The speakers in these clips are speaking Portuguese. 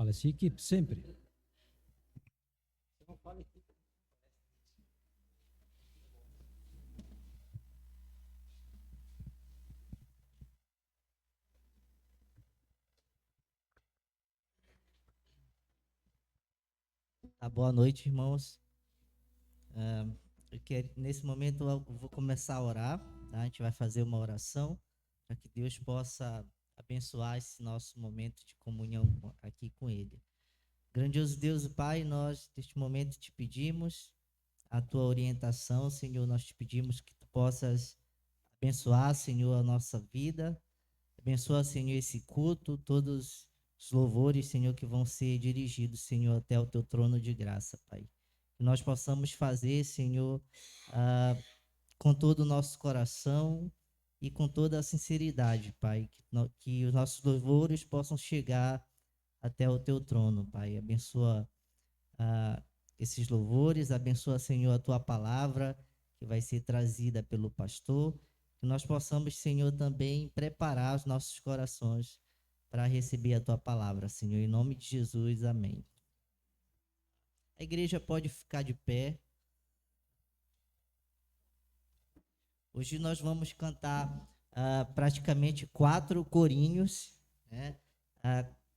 Fala assim que sempre. Tá, boa noite, irmãos. Nesse momento eu vou começar a orar, tá? A gente vai fazer uma oração para que Deus possa abençoar esse nosso momento de comunhão aqui com Ele. Grandioso Deus e Pai, nós neste momento te pedimos a tua orientação, Senhor. Nós te pedimos que tu possas abençoar, Senhor, a nossa vida. Abençoa, Senhor, esse culto, todos os louvores, Senhor, que vão ser dirigidos, Senhor, até o teu trono de graça, Pai. Que nós possamos fazer, Senhor, com todo o nosso coração e com toda a sinceridade, Pai. Que os nossos louvores possam chegar até o teu trono, Pai. Abençoa esses louvores, abençoa, Senhor, a tua palavra que vai ser trazida pelo pastor. Que nós possamos, Senhor, também preparar os nossos corações para receber a tua palavra, Senhor. Em nome de Jesus, amém. A igreja pode ficar de pé. Hoje nós vamos cantar praticamente 4 corinhos, né?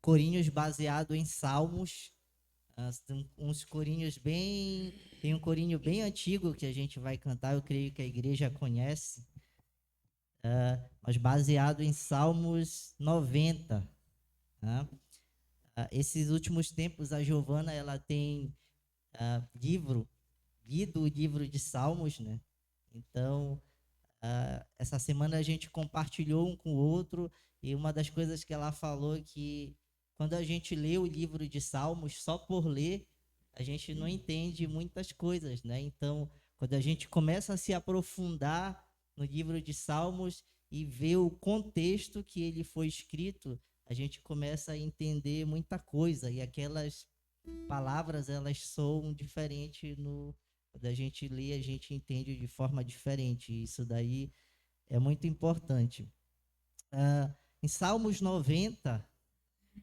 Corinhos baseado em salmos. Uns corinhos bem... Tem um corinho bem antigo que a gente vai cantar, eu creio que a igreja conhece, mas baseado em Salmos 90. Tá? Esses últimos tempos, a Giovana ela tem lido o livro de Salmos, né? Então, essa semana a gente compartilhou um com o outro, e uma das coisas que ela falou é que quando a gente lê o livro de Salmos, só por ler, a gente não entende muitas coisas, né? Então, quando a gente começa a se aprofundar no livro de Salmos e ver o contexto que ele foi escrito, a gente começa a entender muita coisa, e aquelas palavras, elas soam diferente quando a gente lê, a gente entende de forma diferente. Isso daí é muito importante. Em Salmos 90,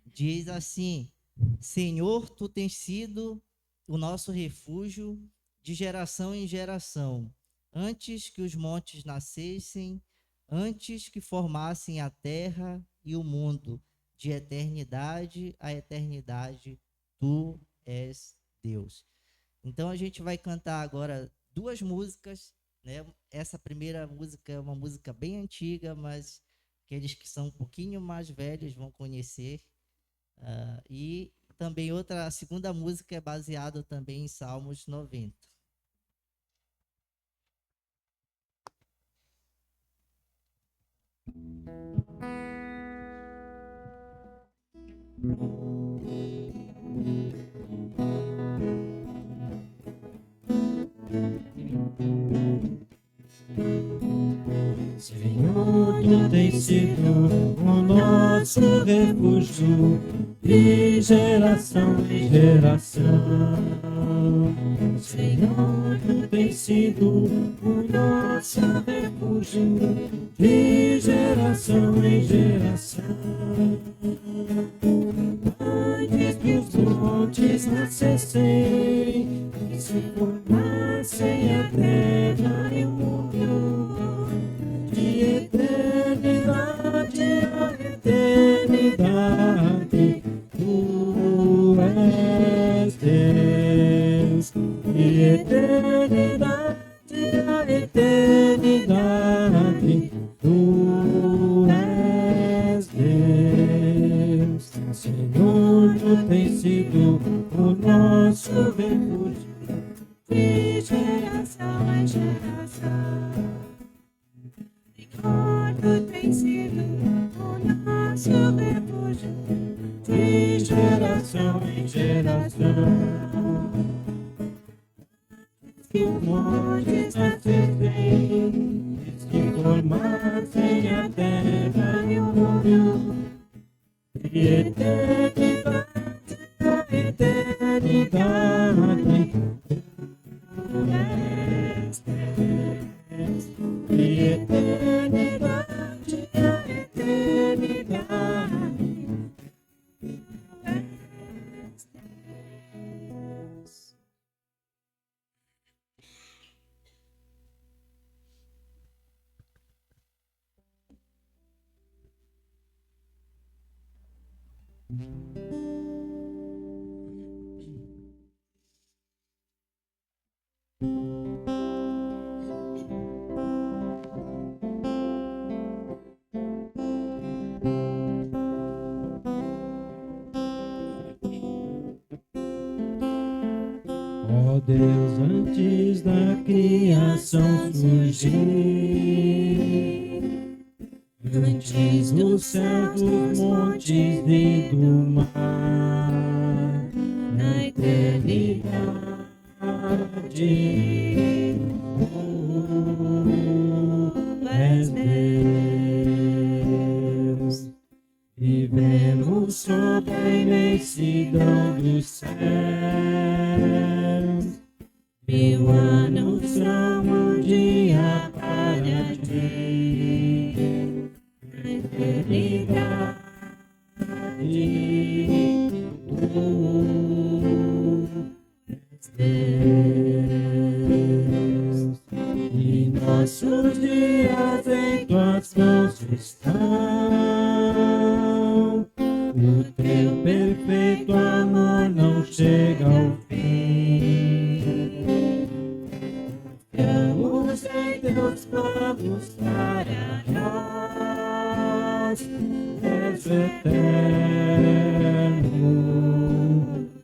diz assim: Senhor, tu tens sido o nosso refúgio de geração em geração. Antes que os montes nascessem, antes que formassem a terra e o mundo, de eternidade a eternidade, tu és Deus. Então a gente vai cantar agora 2 músicas, né? Essa primeira música é uma música bem antiga, mas aqueles que são um pouquinho mais velhos vão conhecer. E também a segunda música é baseada também em Salmos 90. Senhor, tu tens sido o nosso refúgio de geração em geração. Senhor, tu tens sido o nosso refúgio de geração em geração. Antes que os montes nascessem e se formassem a terra e o mundo, de eternidade a eternidade, tu és Deus. De eternidade a eternidade, tu és Deus. Senhor, tu tens sido o nosso refúgio de geração em geração. Senhor, tu tens sido o nosso refúgio de geração em geração. Que os montes nascessem, se formassem a terra e o mundo, de eternidade a eternidade, tu és Deus. De eternidade a eternidade, tu és Ó Deus, antes da criação surgir, antes dos céus, dos montes e do mar, na eternidade, és Deus. Vivemos sob a imensidão dos céus. 1000 anos são um dia para ti, na eternidade, és Deus. E nossos dias em tuas mãos estão. O teu perfeito amor não chega ao fim. Confiamos em teus planos para nós. És o eterno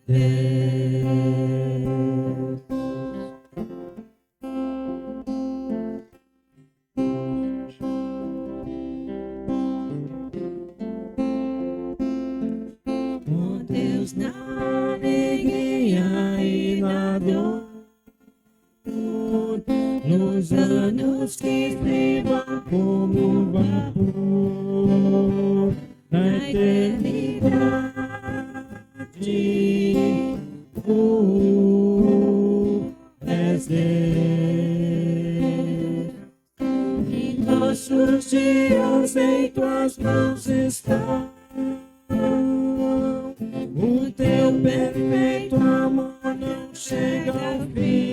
Deus. Oh Deus, na alegria e na dor, nos anos que se vão como vapor, na eternidade, és Deus. E nossos dias em tuas mãos estão. O teu perfeito amor não chega ao fim.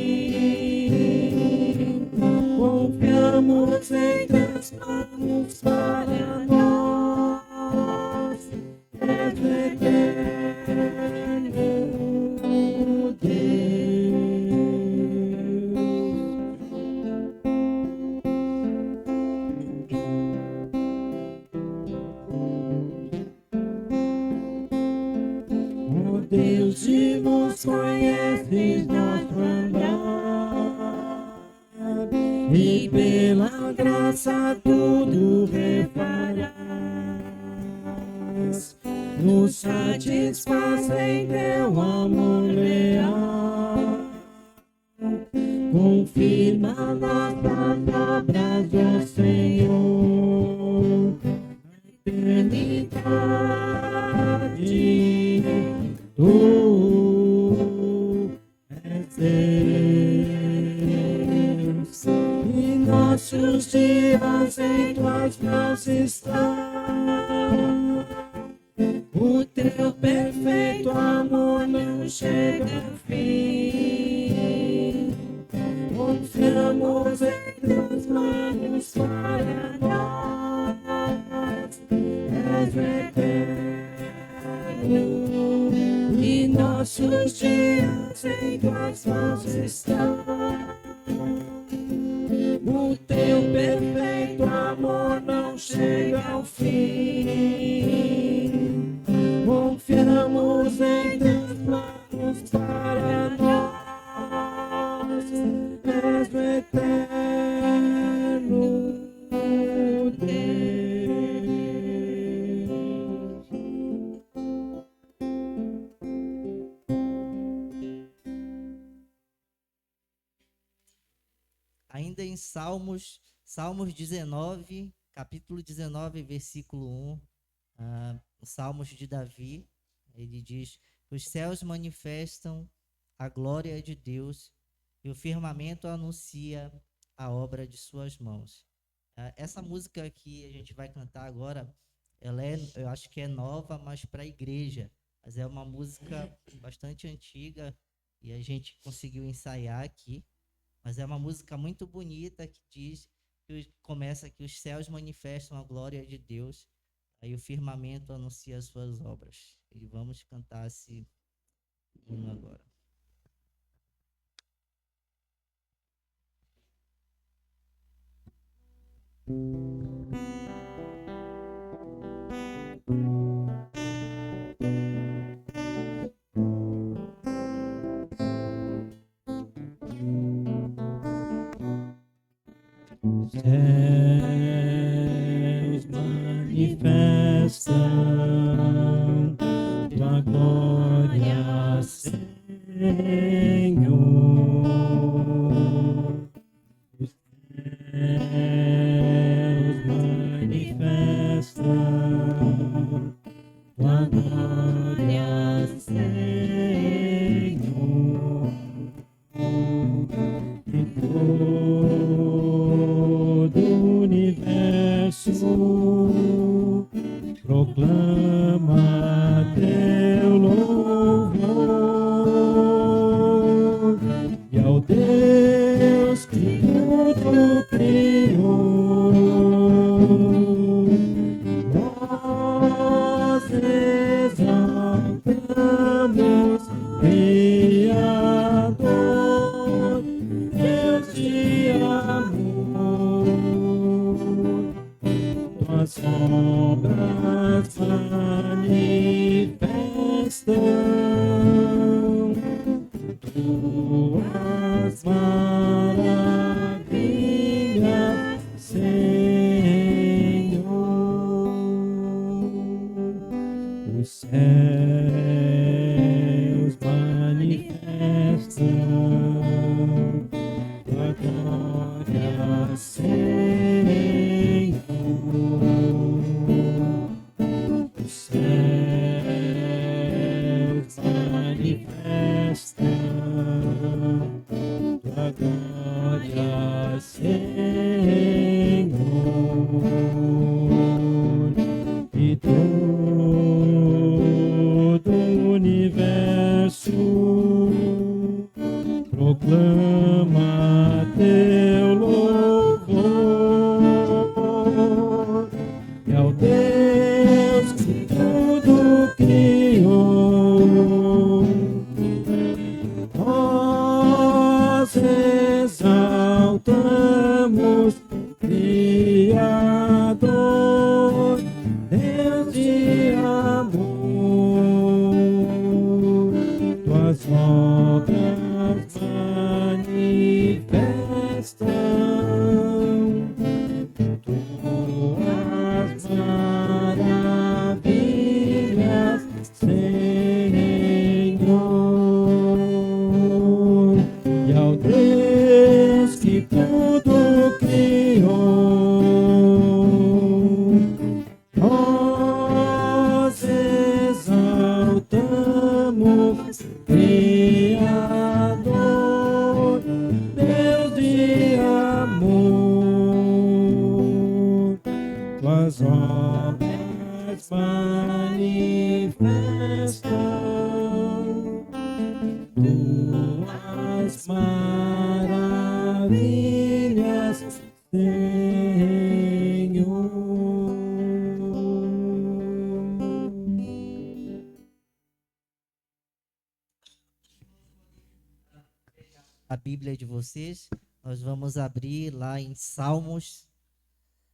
Confiamos em teus planos para nós. És o eterno Deus. Oh Deus, e vos conheces nosso andar, e pela graça tudo reparás. Nos satisfaz em teu amor leal, confirma nossas obras, ó Senhor, na eternidade. Tu és Deus, e nossos dias em tuas mãos estão. O teu perfeito amor não chega ao fim. Confiamos em teus planos para nós. És o eterno. E nossos dias em tuas mãos estão. O teu perfeito amor não chega ao fim. Confiamos em teus planos para nós. És o eterno Deus. Ainda em Salmos 19, capítulo 19, versículo 1, Salmos de Davi, ele diz: os céus manifestam a glória de Deus e o firmamento anuncia a obra de suas mãos. Essa música que a gente vai cantar agora, eu acho que é nova, mas para a igreja. Mas é uma música bastante antiga e a gente conseguiu ensaiar aqui. Mas é uma música muito bonita que diz, que começa que os céus manifestam a glória de Deus, aí o firmamento anuncia as suas obras. E vamos cantar esse hino agora. Céus manifestam tua glória, Senhor. Os céus manifestam tua glória, Senhor. E todo o universo proclama teu louvor, e ao Deus que tudo criou, nós exaltamos, Criador, Deus de amor. Tuas obras manifestam tuas maravilhas, Senhor. Os céus manifestam tua glória, Senhor. Os céus manifestam tua glória, Senhor. E todo o universo proclama teu louvor, e ao Deus que tudo criou, nós exaltamos, Criador, Deus de amor. Tuas obras manifestam tuas maravilhas, Senhor. E ao Deus que tudo criou, nós exaltamos, Criador, Deus de amor. Tuas obras manifestam tuas maravilhas, Senhor. A Bíblia de vocês, nós vamos abrir lá em Salmos.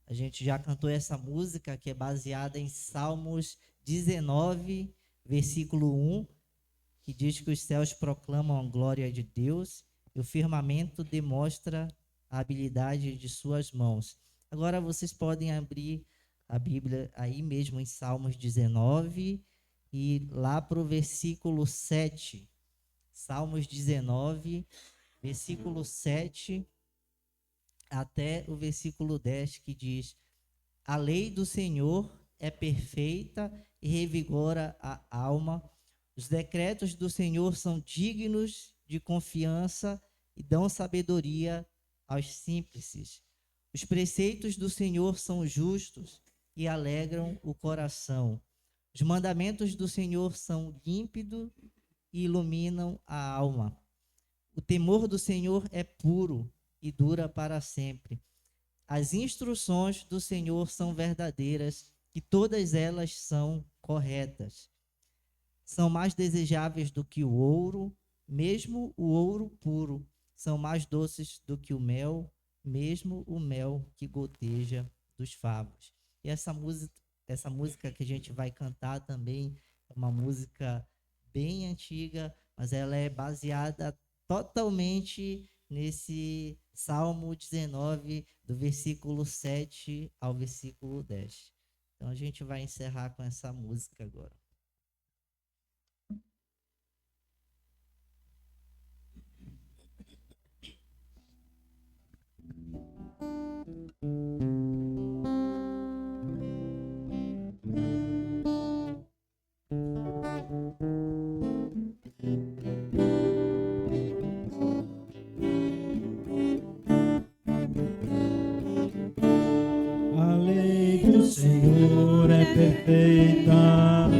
A gente já cantou essa música que é baseada em Salmos 19, versículo 1, que diz que os céus proclamam a glória de Deus e o firmamento demonstra a habilidade de suas mãos. Agora vocês podem abrir a Bíblia aí mesmo em Salmos 19 e lá para o versículo 7. Salmos 19, versículo 7 até o versículo 10, que diz: a lei do Senhor é perfeita e revigora a alma. Os decretos do Senhor são dignos de confiança e dão sabedoria aos simples. Os preceitos do Senhor são justos e alegram o coração. Os mandamentos do Senhor são límpidos e iluminam a alma. O temor do Senhor é puro e dura para sempre. As instruções do Senhor são verdadeiras e todas elas são corretas. são mais desejáveis do que o ouro, mesmo o ouro puro. São mais doces do que o mel, mesmo o mel que goteja dos favos. E essa música que a gente vai cantar também é uma música bem antiga, mas ela é baseada totalmente nesse Salmo 19, do versículo 7 ao versículo 10. Então a gente vai encerrar com essa música agora. A lei do Senhor é perfeita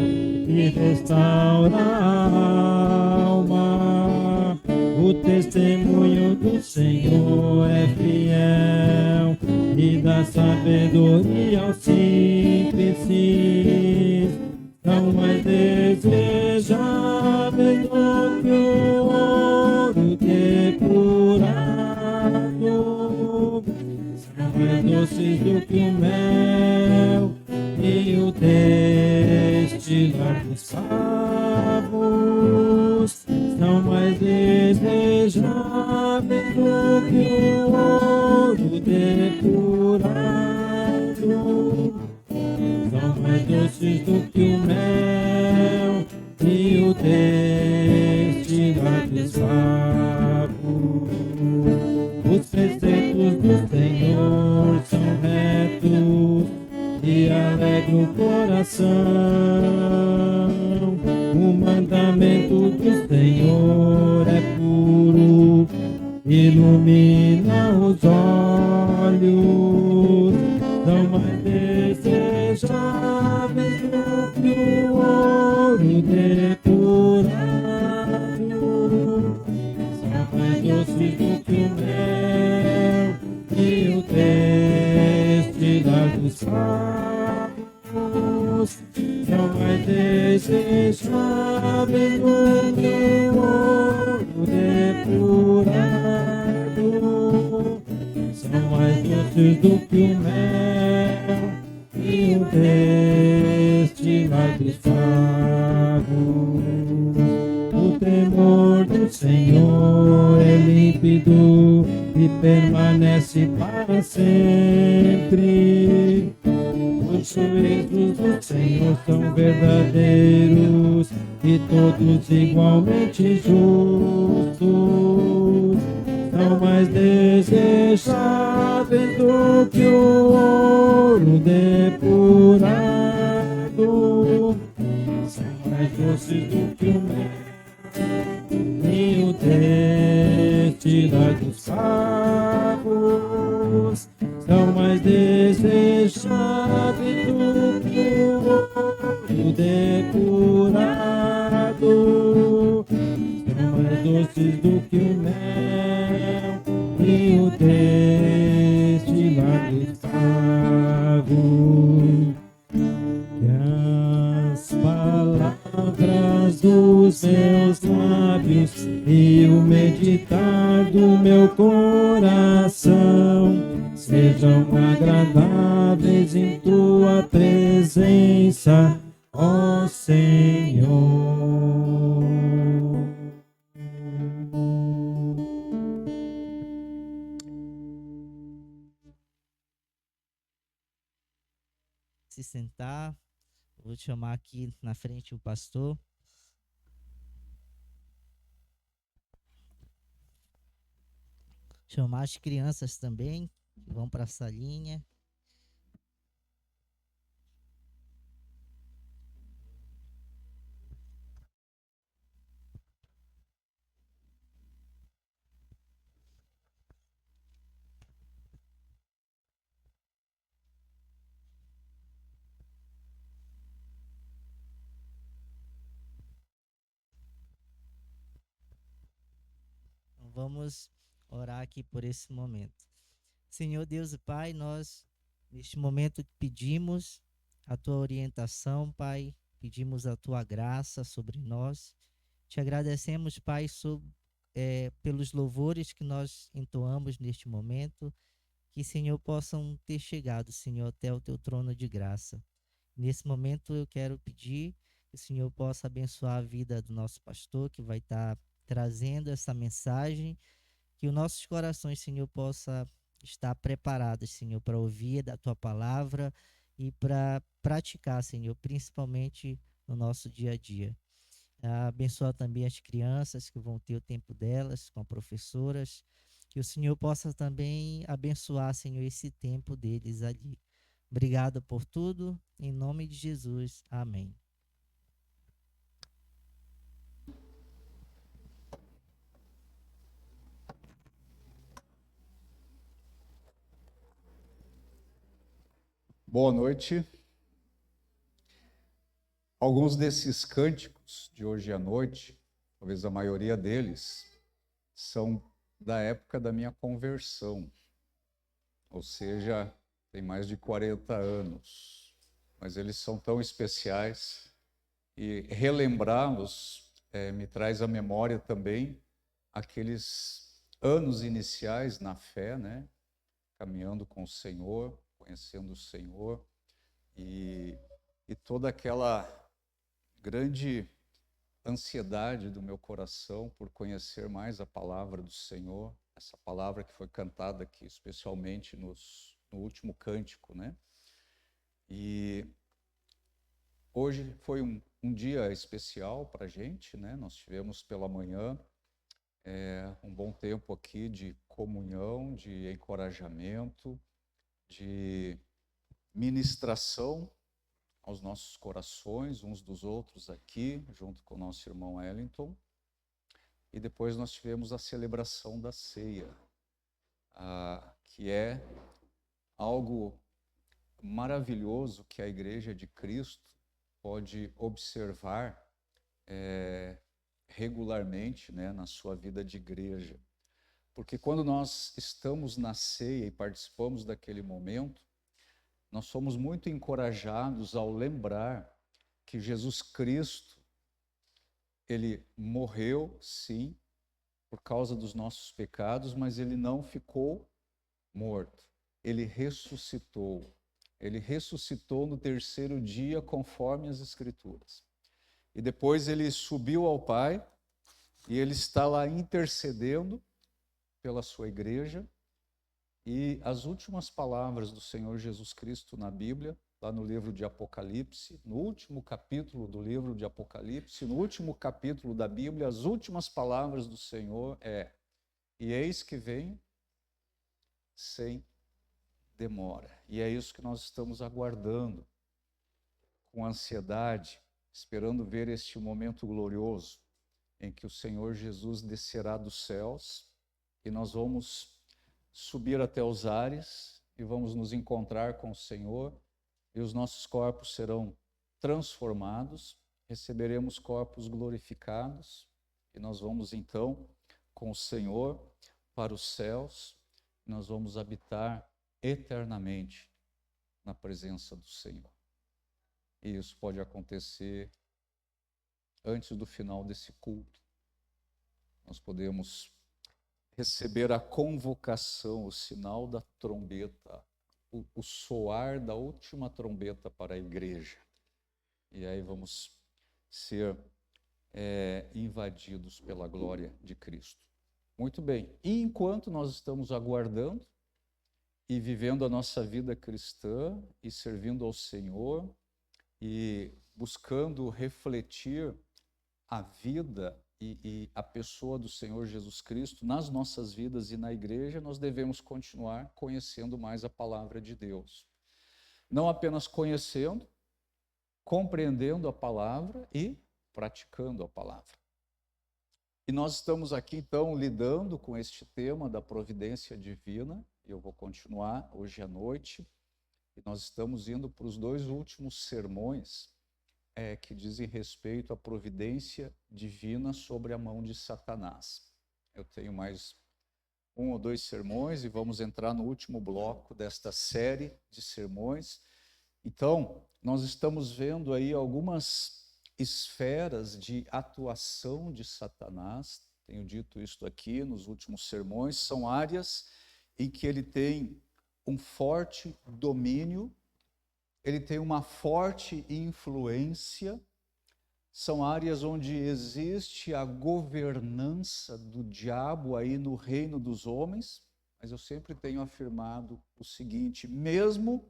e restaura a alma. O testemunho do Senhor é fiel e dá sabedoria aos simples. São mais desejáveis do que o ouro depurado, são mais doces do que o mel e o destilar dos favos, são mais desejáveis do que o ouro depurado, são mais doces do que o mel e o destilar dos favos. Os preceitos do Senhor são retos e alegram o coração. O mandamento do Senhor é puro, ilumina os olhos. São mais desejáveis do que o ouro depurado, são mais doces do que o mel e o destilar dos favos, são mais desejáveis do que o ouro depurado, são mais doces do que o mel e o destilar dos favos. O temor do Senhor é límpido e permanece para sempre. Os juízos do Senhor são verdadeiros e todos igualmente justos. São mais desejáveis do que o ouro depurado, são mais doces do que o mel e o destilar dos favos, são mais desejáveis do que o ouro depurado, são mais doces do que o mel e o destilar dos favos. Que as palavras dos meus lábios e o meditar do meu coração sejam agradáveis em tua presença, ó Senhor. Se sentar, vou chamar aqui na frente o pastor. Chamar as crianças também, que vão para a salinha. Então, vamos orar aqui por esse momento. Senhor Deus e Pai, nós neste momento pedimos a tua orientação, Pai. pedimos a tua graça sobre nós. Te agradecemos, Pai, pelos louvores que nós entoamos neste momento, que, Senhor, possam ter chegado, Senhor, até o teu trono de graça. Nesse momento eu quero pedir que o Senhor possa abençoar a vida do nosso pastor, que vai estar trazendo essa mensagem, que os nossos corações, Senhor, possa estar preparados, Senhor, para ouvir da tua palavra e para praticar, Senhor, principalmente no nosso dia a dia. Abençoa também as crianças que vão ter o tempo delas com as professoras, que o Senhor possa também abençoar, Senhor, esse tempo deles ali. Obrigado por tudo, em nome de Jesus, amém. Boa noite. Alguns desses cânticos de hoje à noite, talvez a maioria deles, são da época da minha conversão, ou seja, tem mais de 40 anos, mas eles são tão especiais e relembrá-los me traz à memória também aqueles anos iniciais na fé, né? Caminhando com o Senhor, conhecendo o Senhor e toda aquela grande ansiedade do meu coração por conhecer mais a palavra do Senhor, essa palavra que foi cantada aqui, especialmente no último cântico, né? E hoje foi um dia especial para a gente, né? Nós tivemos pela manhã um bom tempo aqui de comunhão, de encorajamento, de ministração aos nossos corações, uns dos outros aqui, junto com o nosso irmão Wellington. E depois nós tivemos a celebração da ceia, que é algo maravilhoso que a Igreja de Cristo pode observar regularmente, né, na sua vida de igreja. Porque quando nós estamos na ceia e participamos daquele momento, nós somos muito encorajados ao lembrar que Jesus Cristo, ele morreu, sim, por causa dos nossos pecados, mas ele não ficou morto. Ele ressuscitou. Ele ressuscitou no terceiro dia, conforme as Escrituras. E depois ele subiu ao Pai e ele está lá intercedendo pela sua igreja. E as últimas palavras do Senhor Jesus Cristo na Bíblia, lá no livro de Apocalipse, no último capítulo do livro de Apocalipse, no último capítulo da Bíblia, as últimas palavras do Senhor e eis que venho sem demora. E é isso que nós estamos aguardando, com ansiedade, esperando ver este momento glorioso, em que o Senhor Jesus descerá dos céus e nós vamos subir até os ares e vamos nos encontrar com o Senhor e os nossos corpos serão transformados, receberemos corpos glorificados e nós vamos então com o Senhor para os céus, nós vamos habitar eternamente na presença do Senhor. E isso pode acontecer antes do final desse culto. Nós podemos receber a convocação, o sinal da trombeta, o soar da última trombeta para a igreja. E aí vamos ser invadidos pela glória de Cristo. Muito bem. E enquanto nós estamos aguardando e vivendo a nossa vida cristã e servindo ao Senhor e buscando refletir a vida e a pessoa do Senhor Jesus Cristo nas nossas vidas e na igreja, nós devemos continuar conhecendo mais a palavra de Deus. Não apenas conhecendo, compreendendo a palavra e praticando a palavra. E nós estamos aqui, então, lidando com este tema da providência divina. Eu vou continuar hoje à noite. E nós estamos indo para os 2 últimos sermões que dizem respeito à providência divina sobre a mão de Satanás. Eu tenho mais 1 ou 2 sermões e vamos entrar no último bloco desta série de sermões. Então, nós estamos vendo aí algumas esferas de atuação de Satanás. Tenho dito isso aqui nos últimos sermões. São áreas em que ele tem um forte domínio, ele tem uma forte influência. São áreas onde existe a governança do diabo aí no reino dos homens, mas eu sempre tenho afirmado o seguinte: mesmo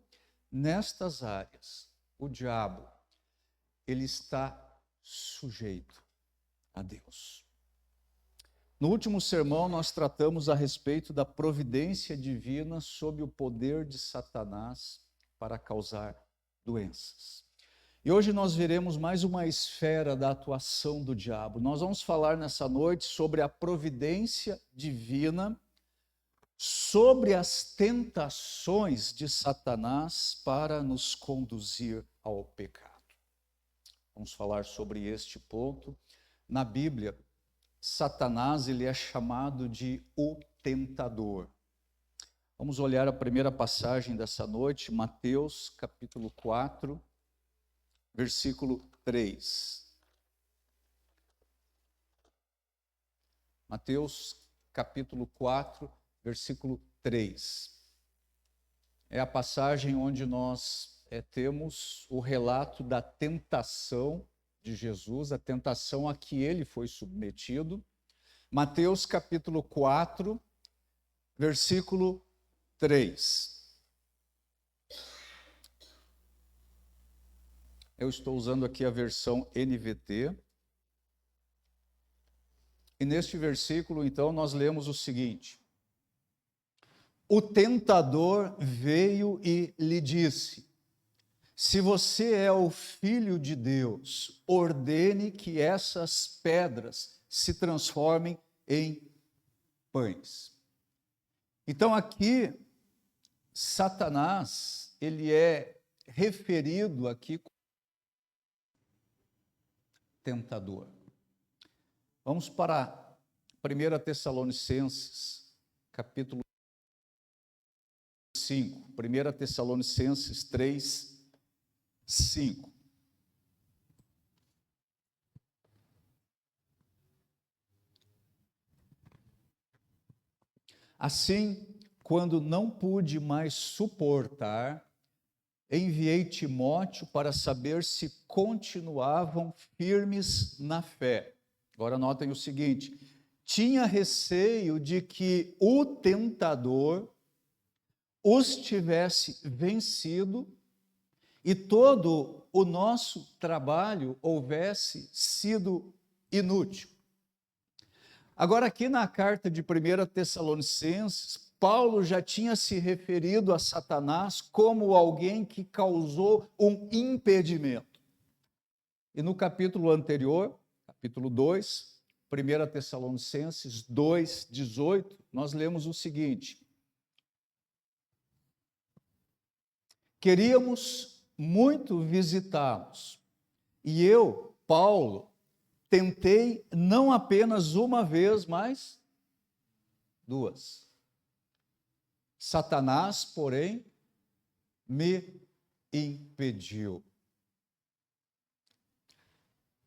nestas áreas, o diabo, ele está sujeito a Deus. No último sermão, nós tratamos a respeito da providência divina sob o poder de Satanás para causar doenças. E hoje nós veremos mais uma esfera da atuação do diabo. Nós vamos falar nessa noite sobre a providência divina, sobre as tentações de Satanás para nos conduzir ao pecado. Vamos falar sobre este ponto. Na Bíblia, Satanás ele é chamado de o tentador. Vamos olhar a primeira passagem dessa noite, Mateus capítulo 4, versículo 3. Mateus capítulo 4, versículo 3. É a passagem onde nós temos o relato da tentação de Jesus, a tentação a que ele foi submetido. Mateus capítulo 4, versículo 3. Eu estou usando aqui a versão NVT. E neste versículo, então, nós lemos o seguinte: o tentador veio e lhe disse: se você é o Filho de Deus, ordene que essas pedras se transformem em pães. Então aqui, Satanás, ele é referido aqui como tentador. Vamos para 1 Tessalonicenses, capítulo 5. 1 Tessalonicenses 3, 5. Assim, quando não pude mais suportar, enviei Timóteo para saber se continuavam firmes na fé. Agora notem o seguinte: tinha receio de que o tentador os tivesse vencido e todo o nosso trabalho houvesse sido inútil. Agora, aqui na carta de 1 Tessalonicenses, Paulo já tinha se referido a Satanás como alguém que causou um impedimento. E no capítulo anterior, capítulo 2, 1 Tessalonicenses 2, 18, nós lemos o seguinte: queríamos muito visitá-los, e eu, Paulo, tentei não apenas uma vez, mas duas. Satanás, porém, me impediu.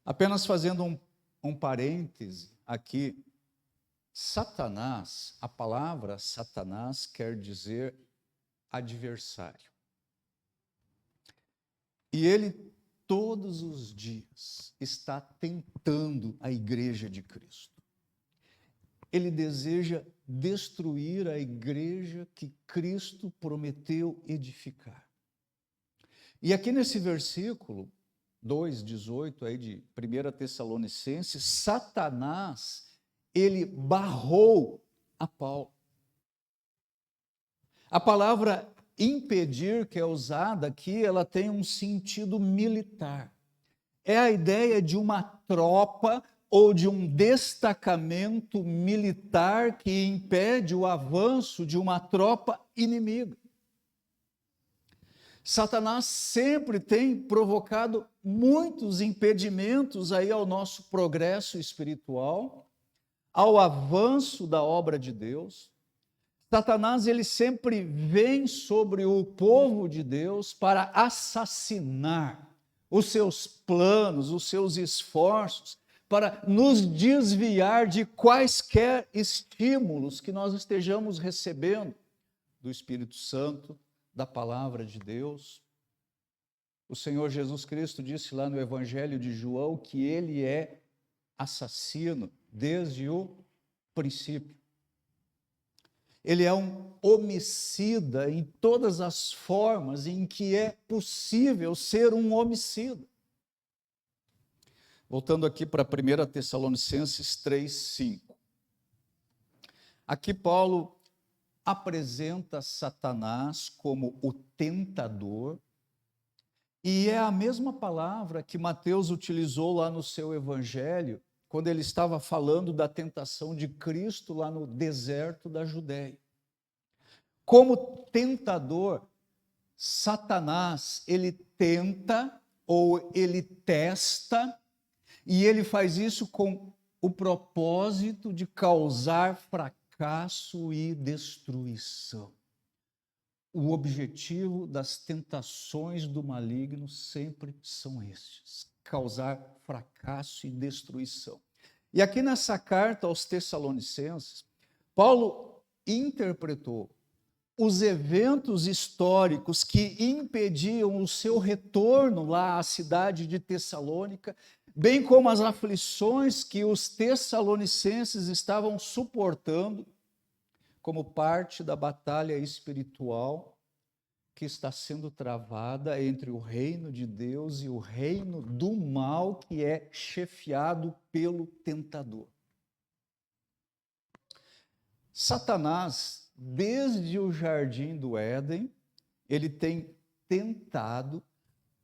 Apenas fazendo um parêntese aqui, Satanás, a palavra Satanás quer dizer adversário. E ele todos os dias está tentando a igreja de Cristo. Ele deseja destruir a igreja que Cristo prometeu edificar. E aqui nesse versículo 2:18 aí de 1 Tessalonicenses, Satanás, ele barrou a Paulo. A palavra impedir que é usada aqui, ela tem um sentido militar. É a ideia de uma tropa ou de um destacamento militar que impede o avanço de uma tropa inimiga. Satanás sempre tem provocado muitos impedimentos aí ao nosso progresso espiritual, ao avanço da obra de Deus. Satanás, ele sempre vem sobre o povo de Deus para assassinar os seus planos, os seus esforços, para nos desviar de quaisquer estímulos que nós estejamos recebendo do Espírito Santo, da palavra de Deus. O Senhor Jesus Cristo disse lá no Evangelho de João que ele é assassino desde o princípio. Ele é um homicida em todas as formas em que é possível ser um homicida. Voltando aqui para 1 Tessalonicenses 3:5. Aqui Paulo apresenta Satanás como o tentador, e é a mesma palavra que Mateus utilizou lá no seu evangelho, quando ele estava falando da tentação de Cristo lá no deserto da Judéia. Como tentador, Satanás, ele tenta ou ele testa, e ele faz isso com o propósito de causar fracasso e destruição. O objetivo das tentações do maligno sempre são estes: causar fracasso e destruição. E aqui nessa carta aos Tessalonicenses, Paulo interpretou os eventos históricos que impediam o seu retorno lá à cidade de Tessalônica, bem como as aflições que os tessalonicenses estavam suportando, como parte da batalha espiritual que está sendo travada entre o reino de Deus e o reino do mal, que é chefiado pelo tentador. Satanás, desde o jardim do Éden, ele tem tentado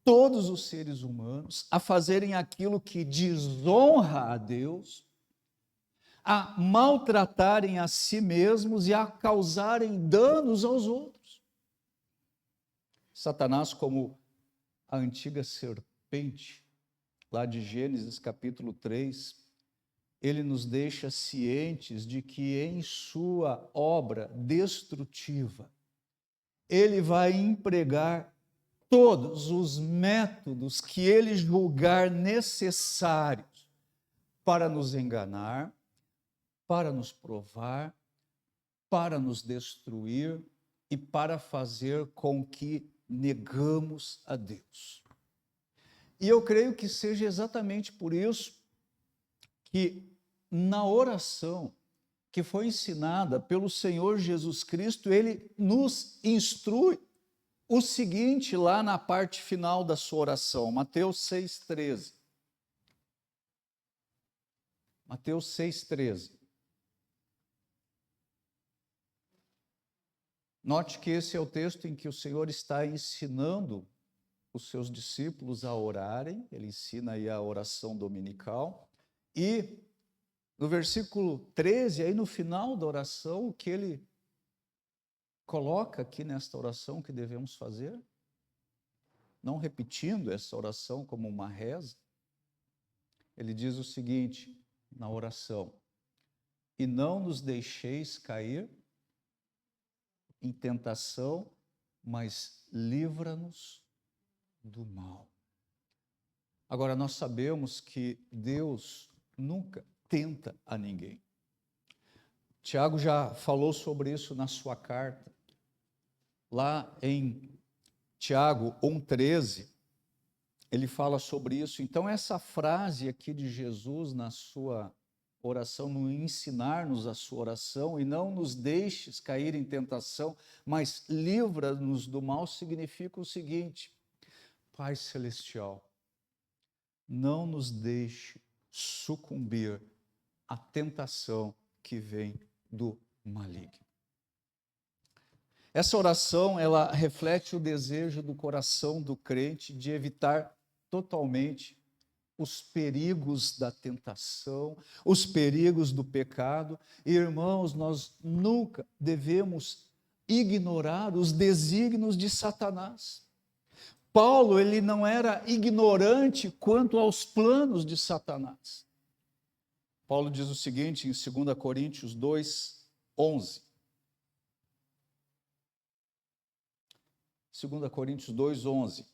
todos os seres humanos a fazerem aquilo que desonra a Deus, a maltratarem a si mesmos e a causarem danos aos outros. Satanás, como a antiga serpente, lá de Gênesis capítulo 3, ele nos deixa cientes de que em sua obra destrutiva, ele vai empregar todos os métodos que ele julgar necessários para nos enganar, para nos provar, para nos destruir e para fazer com que negamos a Deus. E eu creio que seja exatamente por isso que na oração que foi ensinada pelo Senhor Jesus Cristo, ele nos instrui o seguinte lá na parte final da sua oração, Mateus 6,13. Mateus 6,13. Note que esse é o texto em que o Senhor está ensinando os seus discípulos a orarem, ele ensina aí a oração dominical, e no versículo 13, aí no final da oração, o que ele coloca aqui nesta oração que devemos fazer, não repetindo essa oração como uma reza, ele diz o seguinte na oração: e não nos deixeis cair em tentação, mas livra-nos do mal. Agora, nós sabemos que Deus nunca tenta a ninguém. Tiago já falou sobre isso na sua carta. Lá em Tiago 1,13, ele fala sobre isso. Então, essa frase aqui de Jesus na sua oração, no ensinar-nos a sua oração, e não nos deixes cair em tentação, mas livra-nos do mal, significa o seguinte: Pai Celestial, não nos deixe sucumbir à tentação que vem do maligno. Essa oração, ela reflete o desejo do coração do crente de evitar totalmente os perigos da tentação, os perigos do pecado. E, irmãos, nós nunca devemos ignorar os desígnios de Satanás. Paulo, ele não era ignorante quanto aos planos de Satanás. Paulo diz o seguinte em 2 Coríntios 2:11. 2 Coríntios 2:11.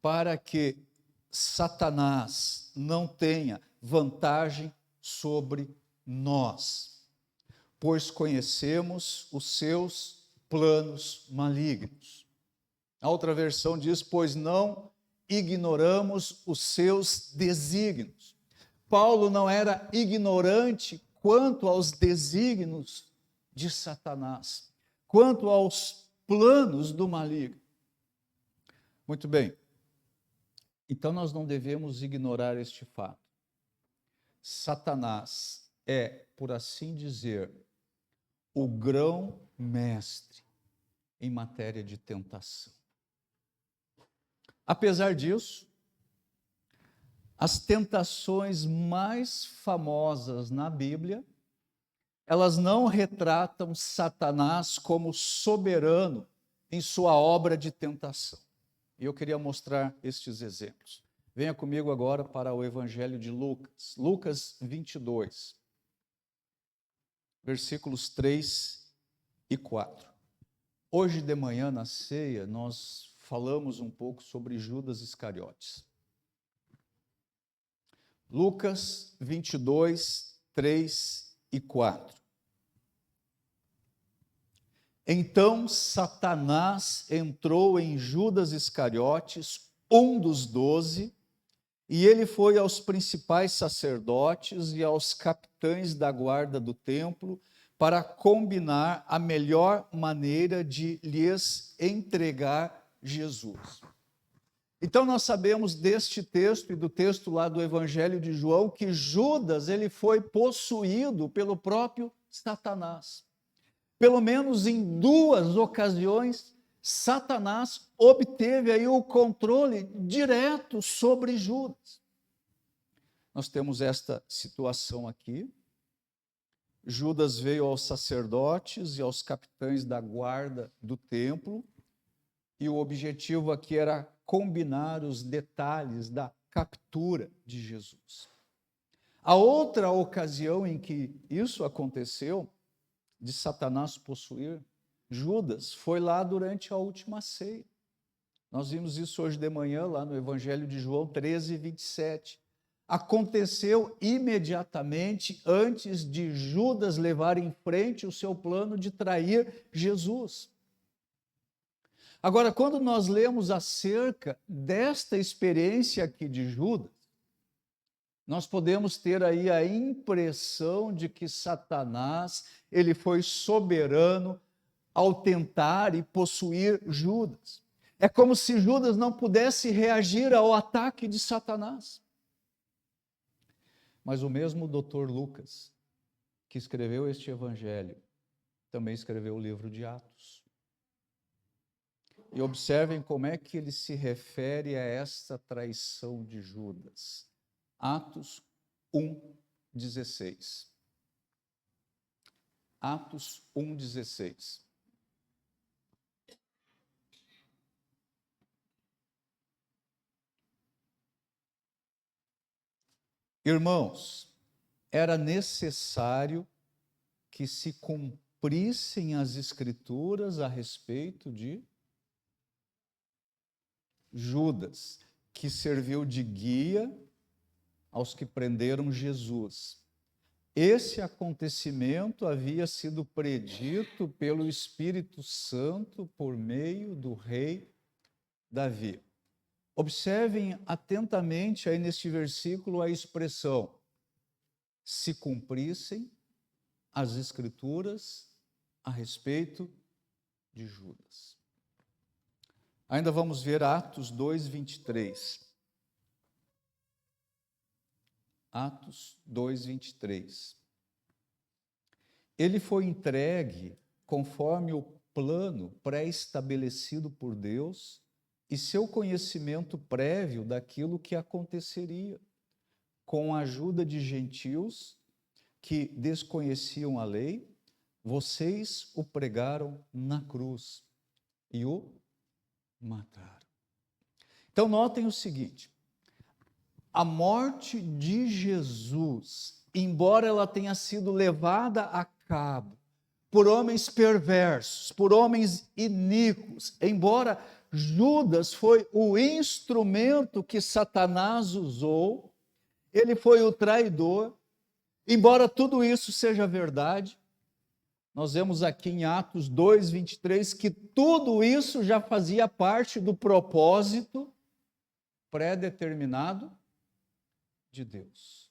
Para que Satanás não tenha vantagem sobre nós, pois conhecemos os seus planos malignos. A outra versão diz, pois não ignoramos os seus desígnios. Paulo não era ignorante quanto aos desígnios de Satanás, quanto aos planos do maligno. Muito bem. Então nós não devemos ignorar este fato. Satanás é, por assim dizer, o grão-mestre em matéria de tentação. Apesar disso, as tentações mais famosas na Bíblia, elas não retratam Satanás como soberano em sua obra de tentação. E eu queria mostrar estes exemplos. Venha comigo agora para o Evangelho de Lucas, Lucas 22, versículos 3 e 4. Hoje de manhã, na ceia, nós falamos um pouco sobre Judas Iscariotes. Lucas 22, 3 e 4. Então Satanás entrou em Judas Iscariotes, um dos 12, e ele foi aos principais sacerdotes e aos capitães da guarda do templo para combinar a melhor maneira de lhes entregar Jesus. Então nós sabemos deste texto e do texto lá do Evangelho de João que Judas ele foi possuído pelo próprio Satanás. Pelo menos em 2 ocasiões, Satanás obteve aí o controle direto sobre Judas. Nós temos esta situação aqui. Judas veio aos sacerdotes e aos capitães da guarda do templo, e o objetivo aqui era combinar os detalhes da captura de Jesus. A outra ocasião em que isso aconteceu, de Satanás possuir Judas, foi lá durante a última ceia. Nós vimos isso hoje de manhã, lá no Evangelho de João 13, 27. Aconteceu imediatamente antes de Judas levar em frente o seu plano de trair Jesus. Agora, quando nós lemos acerca desta experiência aqui de Judas, nós podemos ter aí a impressão de que Satanás, ele foi soberano ao tentar e possuir Judas. É como se Judas não pudesse reagir ao ataque de Satanás. Mas o mesmo doutor Lucas, que escreveu este evangelho, também escreveu o livro de Atos. E observem como é que ele se refere a esta traição de Judas. Atos 1:16. Atos 1:16. Irmãos, era necessário que se cumprissem as Escrituras a respeito de Judas, que serviu de guia aos que prenderam Jesus. Esse acontecimento havia sido predito pelo Espírito Santo por meio do rei Davi. Observem atentamente aí neste versículo a expressão: se cumprissem as Escrituras a respeito de Judas. Ainda vamos ver Atos 2:23. Atos 2:23. Ele foi entregue conforme o plano pré-estabelecido por Deus e seu conhecimento prévio daquilo que aconteceria, com a ajuda de gentios que desconheciam a lei, vocês o pregaram na cruz e o mataram. Então notem o seguinte: a morte de Jesus, embora ela tenha sido levada a cabo por homens perversos, por homens iníquos, embora Judas foi o instrumento que Satanás usou, ele foi o traidor, embora tudo isso seja verdade, nós vemos aqui em Atos 2, 23, que tudo isso já fazia parte do propósito pré-determinado de Deus.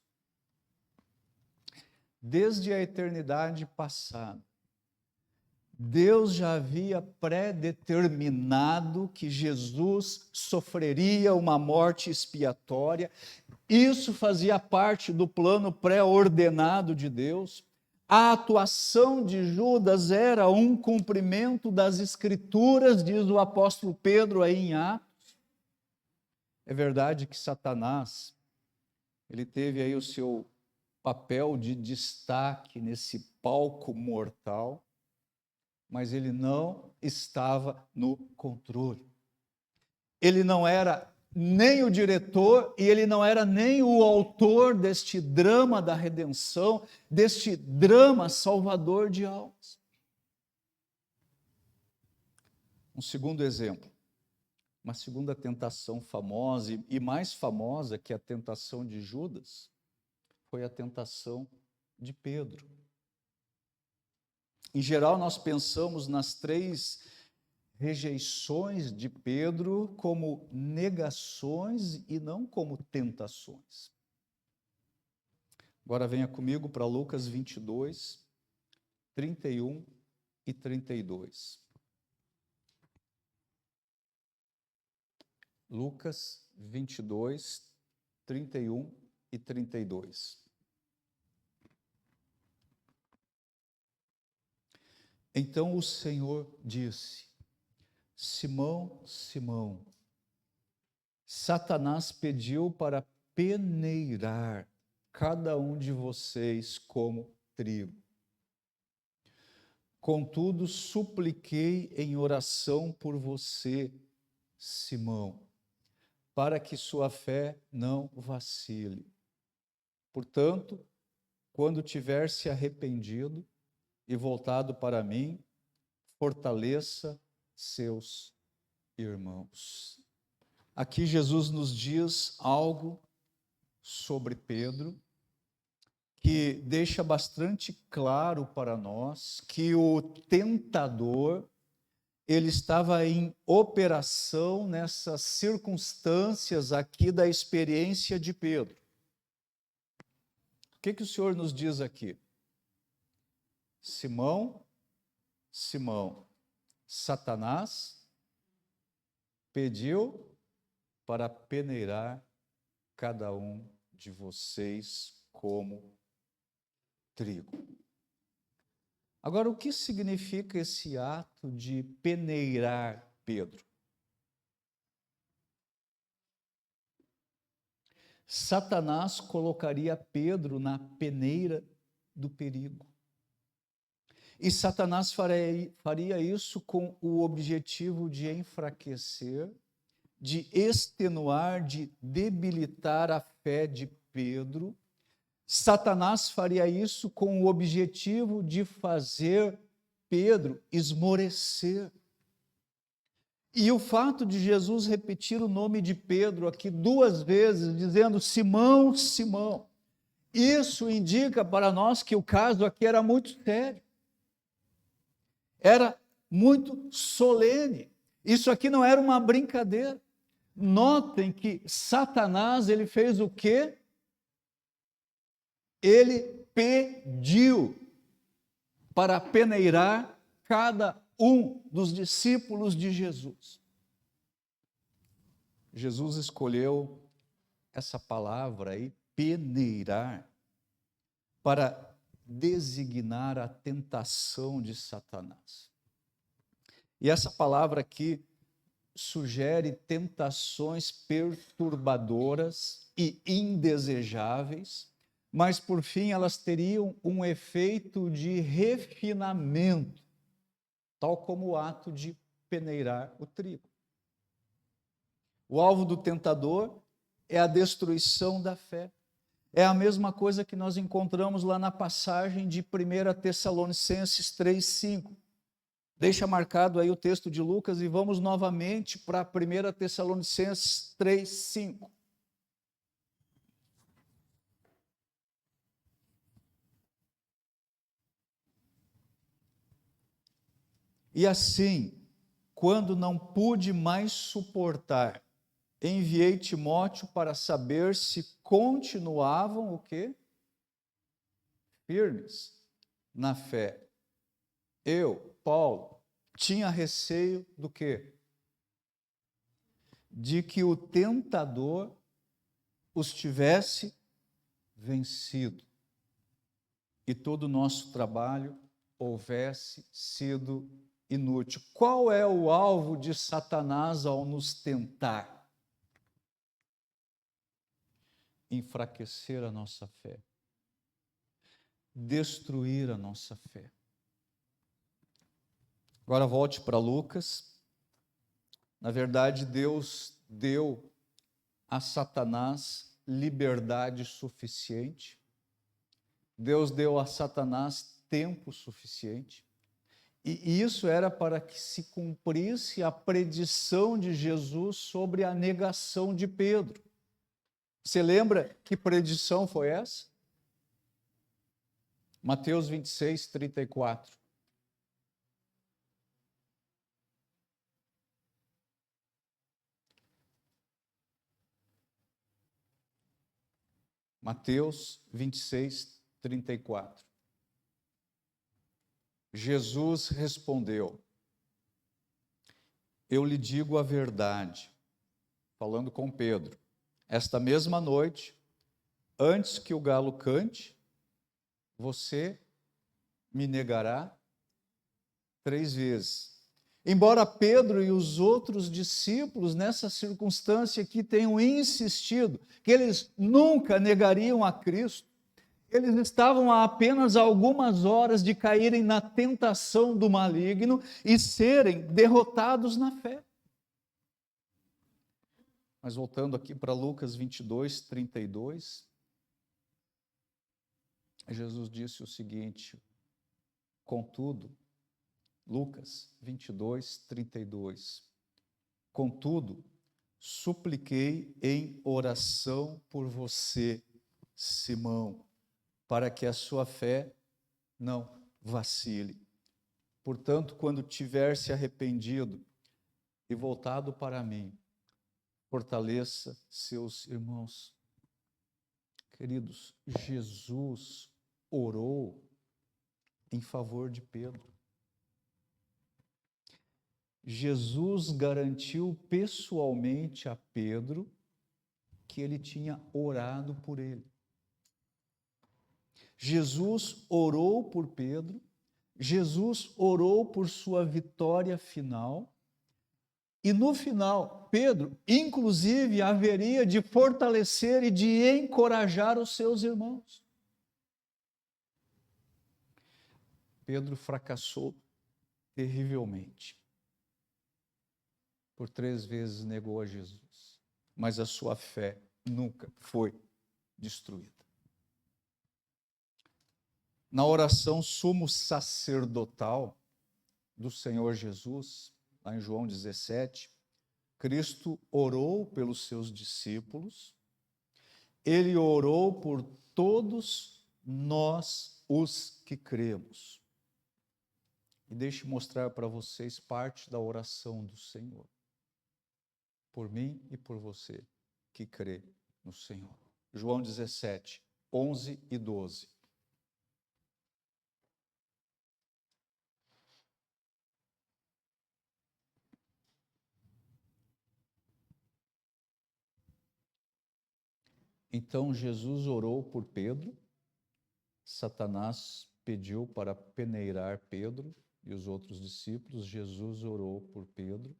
Desde a eternidade passada, Deus já havia pré-determinado que Jesus sofreria uma morte expiatória. Isso fazia parte do plano pré-ordenado de Deus. A atuação de Judas era um cumprimento das Escrituras, diz o apóstolo Pedro aí em Atos. É verdade que Satanás, ele teve aí o seu papel de destaque nesse palco mortal, mas ele não estava no controle. Ele não era nem o diretor e ele não era nem o autor deste drama da redenção, deste drama salvador de almas. Um segundo exemplo, uma segunda tentação famosa e mais famosa que a tentação de Judas, foi a tentação de Pedro. Em geral, nós pensamos nas 3 rejeições de Pedro como negações e não como tentações. Agora venha comigo para Lucas 22, 31 e 32. Lucas 22, 31 e 32. Então o Senhor disse: Simão, Simão, Satanás pediu para peneirar cada um de vocês como trigo. Contudo, supliquei em oração por você, Simão, para que sua fé não vacile. Portanto, quando tiver se arrependido e voltado para mim, fortaleça seus irmãos. Aqui Jesus nos diz algo sobre Pedro, que deixa bastante claro para nós que o tentador, ele estava em operação nessas circunstâncias aqui da experiência de Pedro. O que o Senhor nos diz aqui? Simão, Simão, Satanás pediu para peneirar cada um de vocês como trigo. Agora, o que significa esse ato de peneirar Pedro? Satanás colocaria Pedro na peneira do perigo. E Satanás faria isso com o objetivo de enfraquecer, de extenuar, de debilitar a fé de Pedro. Satanás faria isso com o objetivo de fazer Pedro esmorecer. E o fato de Jesus repetir o nome de Pedro aqui 2 vezes, dizendo Simão, Simão, isso indica para nós que o caso aqui era muito sério. Era muito solene. Isso aqui não era uma brincadeira. Notem que Satanás, ele fez o quê? Ele pediu para peneirar cada um dos discípulos de Jesus. Jesus escolheu essa palavra aí, peneirar, para designar a tentação de Satanás. E essa palavra aqui sugere tentações perturbadoras e indesejáveis, mas por fim elas teriam um efeito de refinamento, tal como o ato de peneirar o trigo. O alvo do tentador é a destruição da fé, É a mesma coisa que nós encontramos lá na passagem de 1 Tessalonicenses 3:5. Deixa marcado aí o texto de Lucas e vamos novamente para 1 Tessalonicenses 3:5. E assim, quando não pude mais suportar, enviei Timóteo para saber se continuavam o quê? Firmes na fé. Eu, Paulo, tinha receio do quê? De que o tentador os tivesse vencido e todo o nosso trabalho houvesse sido inútil. Qual é o alvo de Satanás ao nos tentar? Enfraquecer a nossa fé, destruir a nossa fé. Agora volte para Lucas. Na verdade, Deus deu a Satanás liberdade suficiente. Deus deu a Satanás tempo suficiente. E isso era para que se cumprisse a predição de Jesus sobre a negação de Pedro. Você lembra que predição foi essa? Mateus 26, 34. Mateus 26, 34. Jesus respondeu: eu lhe digo a verdade, falando com Pedro, esta mesma noite, antes que o galo cante, você me negará 3 vezes. Embora Pedro e os outros discípulos, nessa circunstância aqui, tenham insistido que eles nunca negariam a Cristo, eles estavam a apenas algumas horas de caírem na tentação do maligno e serem derrotados na fé. Mas voltando aqui para Lucas 22, 32, Jesus disse o seguinte, contudo, Lucas 22, 32, contudo, supliquei em oração por você, Simão, para que a sua fé não vacile. Portanto, quando tiver se arrependido e voltado para mim, fortaleça seus irmãos. Queridos, Jesus orou em favor de Pedro. Jesus garantiu pessoalmente a Pedro que ele tinha orado por ele. Jesus orou por Pedro, Jesus orou por sua vitória final, e no final, Pedro, inclusive, haveria de fortalecer e de encorajar os seus irmãos. Pedro fracassou terrivelmente. Por 3 vezes negou a Jesus, mas a sua fé nunca foi destruída. Na oração sumo sacerdotal do Senhor Jesus, lá em João 17, Cristo orou pelos seus discípulos, ele orou por todos nós os que cremos. E deixe mostrar para vocês parte da oração do Senhor, por mim e por você que crê no Senhor. João 17, 11 e 12. Então Jesus orou por Pedro, Satanás pediu para peneirar Pedro e os outros discípulos, Jesus orou por Pedro,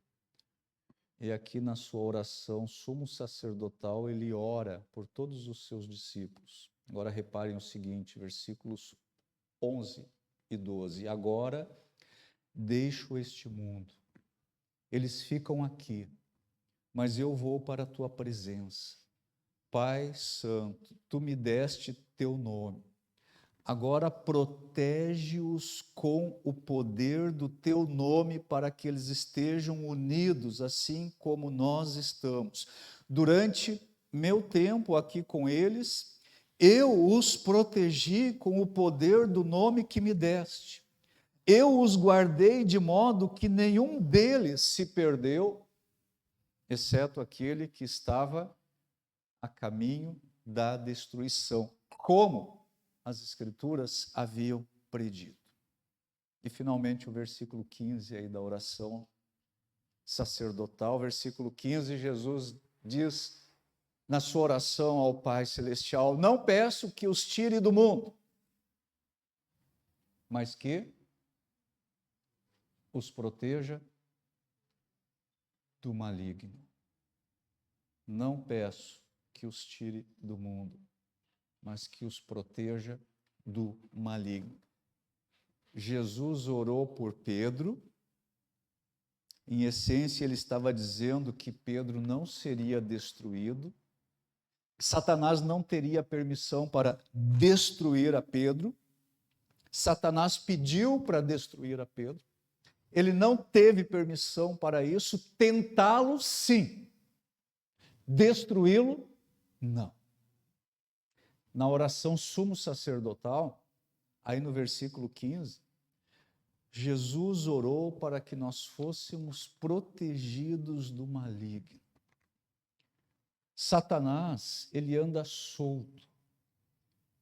e aqui na sua oração sumo sacerdotal ele ora por todos os seus discípulos. Agora reparem o seguinte, versículos 11 e 12, agora deixo este mundo, eles ficam aqui, mas eu vou para a tua presença. Pai Santo, tu me deste teu nome. Agora protege-os com o poder do teu nome para que eles estejam unidos, assim como nós estamos. Durante meu tempo aqui com eles, eu os protegi com o poder do nome que me deste. Eu os guardei de modo que nenhum deles se perdeu, exceto aquele que estava a caminho da destruição, como as Escrituras haviam predito. E finalmente o versículo 15 aí da oração sacerdotal, versículo 15, Jesus diz na sua oração ao Pai Celestial: não peço que os tire do mundo, mas que os proteja do maligno. Não peço que os tire do mundo, mas que os proteja do maligno. Jesus orou por Pedro. Em essência, ele estava dizendo que Pedro não seria destruído. Satanás não teria permissão para destruir a Pedro. Satanás pediu para destruir a Pedro. Ele não teve permissão para isso. Tentá-lo, sim. Destruí-lo, não. Na oração sumo sacerdotal, aí no versículo 15, Jesus orou para que nós fôssemos protegidos do maligno. Satanás, ele anda solto,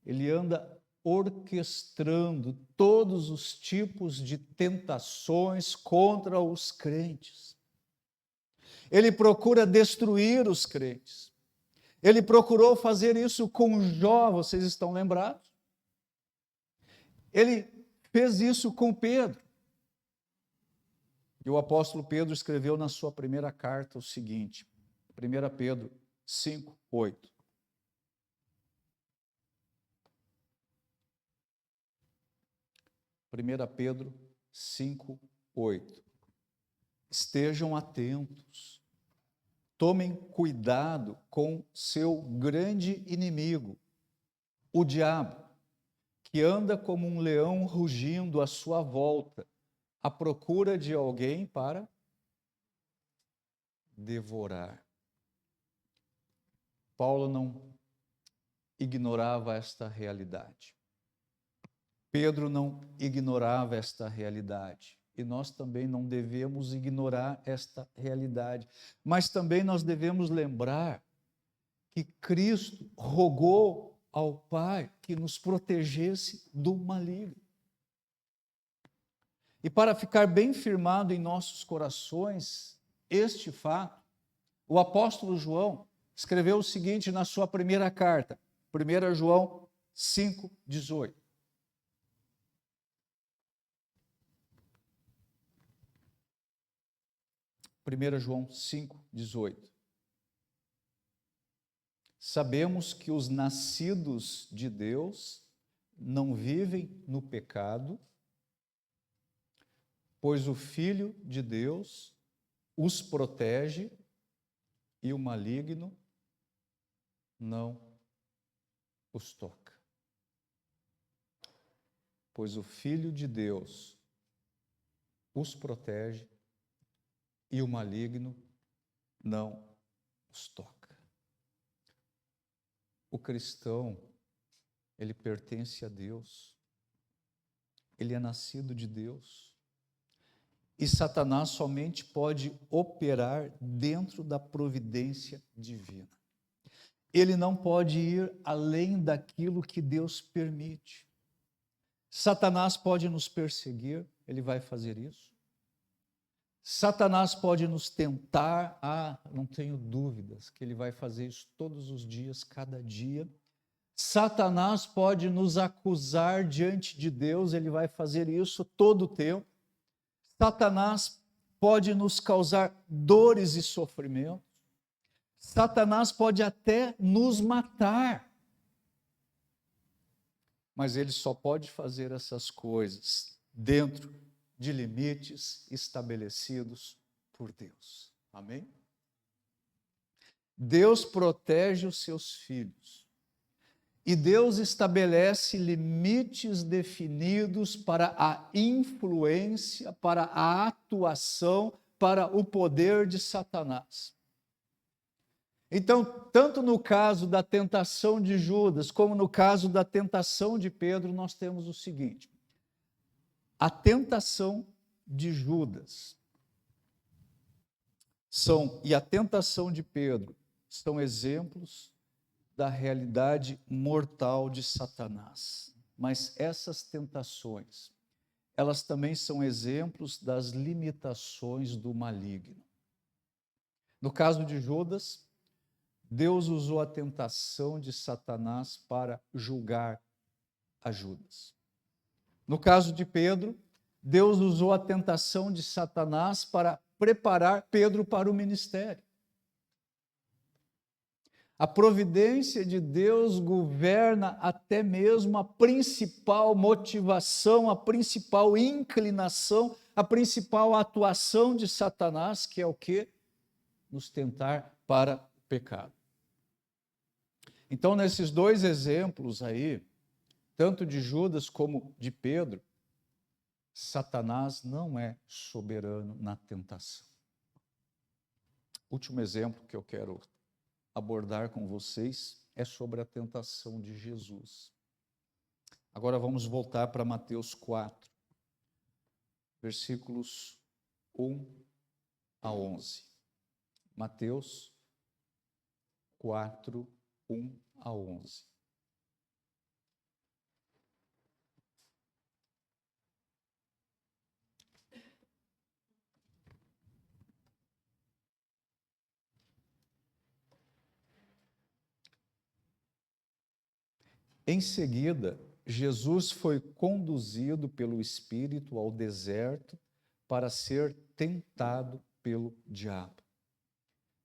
ele anda orquestrando todos os tipos de tentações contra os crentes. Ele procura destruir os crentes. Ele procurou fazer isso com Jó, vocês estão lembrados? Ele fez isso com Pedro. E o apóstolo Pedro escreveu na sua primeira carta o seguinte, 1 Pedro 5, 8. Pedro 5, 8. Estejam atentos. Tomem cuidado com seu grande inimigo, o diabo, que anda como um leão rugindo à sua volta, à procura de alguém para devorar. Paulo não ignorava esta realidade. Pedro não ignorava esta realidade. E nós também não devemos ignorar esta realidade. Mas também nós devemos lembrar que Cristo rogou ao Pai que nos protegesse do maligno. E para ficar bem firmado em nossos corações este fato, o apóstolo João escreveu o seguinte na sua primeira carta, 1 João 5, 18. 1 João 5, 18. Sabemos que os nascidos de Deus não vivem no pecado, pois o Filho de Deus os protege e o maligno não os toca. Pois o Filho de Deus os protege e o maligno não os toca. O cristão, ele pertence a Deus, ele é nascido de Deus, e Satanás somente pode operar dentro da providência divina. Ele não pode ir além daquilo que Deus permite. Satanás pode nos perseguir, ele vai fazer isso. Satanás pode nos tentar, não tenho dúvidas que ele vai fazer isso todos os dias, cada dia. Satanás pode nos acusar diante de Deus, ele vai fazer isso todo o tempo. Satanás pode nos causar dores e sofrimentos. Satanás pode até nos matar. Mas ele só pode fazer essas coisas dentro de limites estabelecidos por Deus. Amém? Deus protege os seus filhos. E Deus estabelece limites definidos para a influência, para a atuação, para o poder de Satanás. Então, tanto no caso da tentação de Judas, como no caso da tentação de Pedro, nós temos o seguinte: a tentação de Judas e a tentação de Pedro são exemplos da realidade mortal de Satanás. Mas essas tentações, elas também são exemplos das limitações do maligno. No caso de Judas, Deus usou a tentação de Satanás para julgar a Judas. No caso de Pedro, Deus usou a tentação de Satanás para preparar Pedro para o ministério. A providência de Deus governa até mesmo a principal motivação, a principal inclinação, a principal atuação de Satanás, que é o quê? Nos tentar para o pecado. Então, nesses dois exemplos aí, tanto de Judas como de Pedro, Satanás não é soberano na tentação. Último exemplo que eu quero abordar com vocês é sobre a tentação de Jesus. Agora vamos voltar para Mateus 4, versículos 1 a 11. Mateus 4, 1 a 11. Em seguida, Jesus foi conduzido pelo Espírito ao deserto para ser tentado pelo diabo.